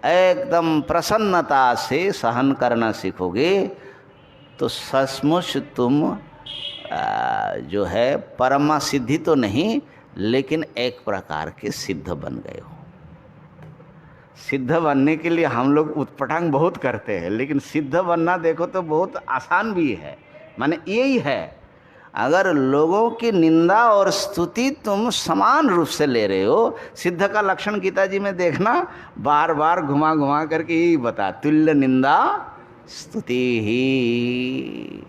एकदम प्रसन्नता से सहन करना सीखोगे तो सचमुच तुम जो है परमा सिद्धि तो नहीं, लेकिन एक प्रकार के सिद्ध बन गए हो। सिद्ध बनने के लिए हम लोग उत्पटांग बहुत करते हैं, लेकिन सिद्ध बनना देखो तो बहुत आसान भी है। माने यही है, अगर लोगों की निंदा और स्तुति तुम समान रूप से ले रहे हो, सिद्ध का लक्षण गीता जी में देखना, बार बार घुमा घुमा करके यही बता, तुल्य निंदा स्तुति ही।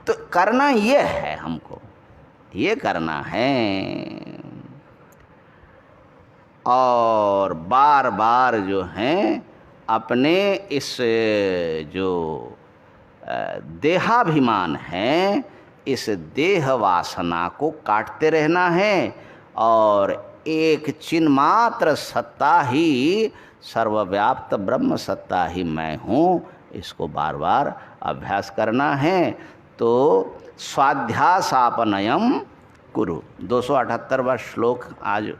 तो करना ये है, हमको ये करना है। और बार बार जो है अपने इस जो देहाभिमान है, इस देह वासना को काटते रहना है। और एक चिन्ह मात्र सत्ता ही, सर्वव्याप्त ब्रह्म सत्ता ही मैं हूँ, इसको बार बार अभ्यास करना है। तो स्वाध्यासापनयम कुरु, 278वां श्लोक आज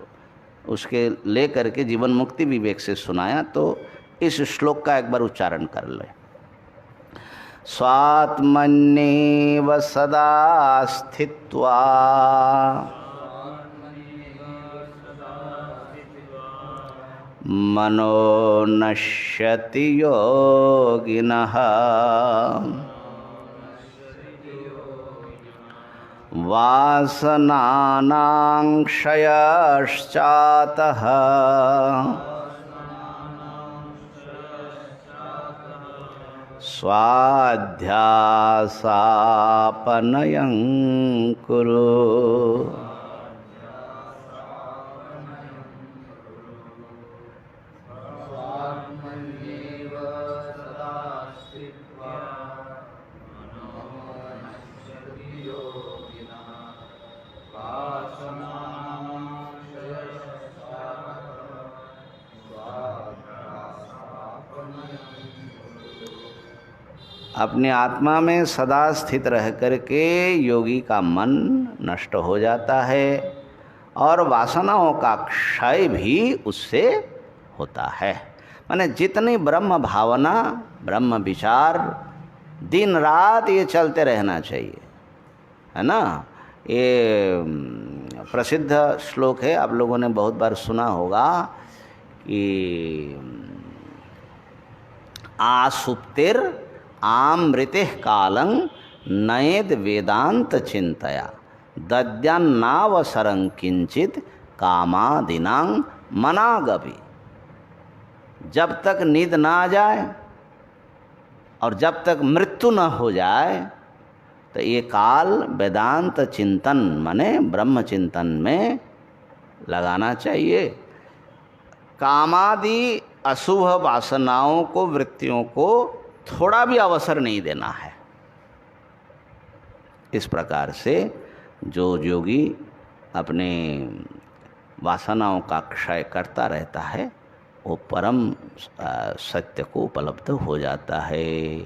उसके ले करके जीवन मुक्ति विवेक से सुनाया। तो इस श्लोक का एक बार उच्चारण कर ले। स्वात्मन्येव सदा स्थित्वा मनो नश्यति योगिनः वासनानां क्षयश्चातः स्वाध्यासापनयं कुरु। स्वात्मन्येव सदा स्थित्वा मनो नश्यति योगिनः वासनानां क्षयश्चातः स्वाध्यासापनयं कुरु। अपनी आत्मा में सदा स्थित रह करके योगी का मन नष्ट हो जाता है और वासनाओं का क्षय भी उससे होता है। माने जितनी ब्रह्म भावना, ब्रह्म विचार दिन रात ये चलते रहना चाहिए, है ना। ये प्रसिद्ध श्लोक है, आप लोगों ने बहुत बार सुना होगा कि आसुप्तिर आमृतिः कालं नयेद वेदांत चिंतया दद्यान्नावसरं किंचित कामादिनां मनागपि। जब तक नींद ना आ जाए और जब तक मृत्यु न हो जाए तो ये काल वेदांत चिंतन माने ब्रह्म चिंतन में लगाना चाहिए। कामादि अशुभ वासनाओं को, वृत्तियों को थोड़ा भी अवसर नहीं देना है। इस प्रकार से जो योगी अपने वासनाओं का क्षय करता रहता है वो परम सत्य को उपलब्ध हो जाता है।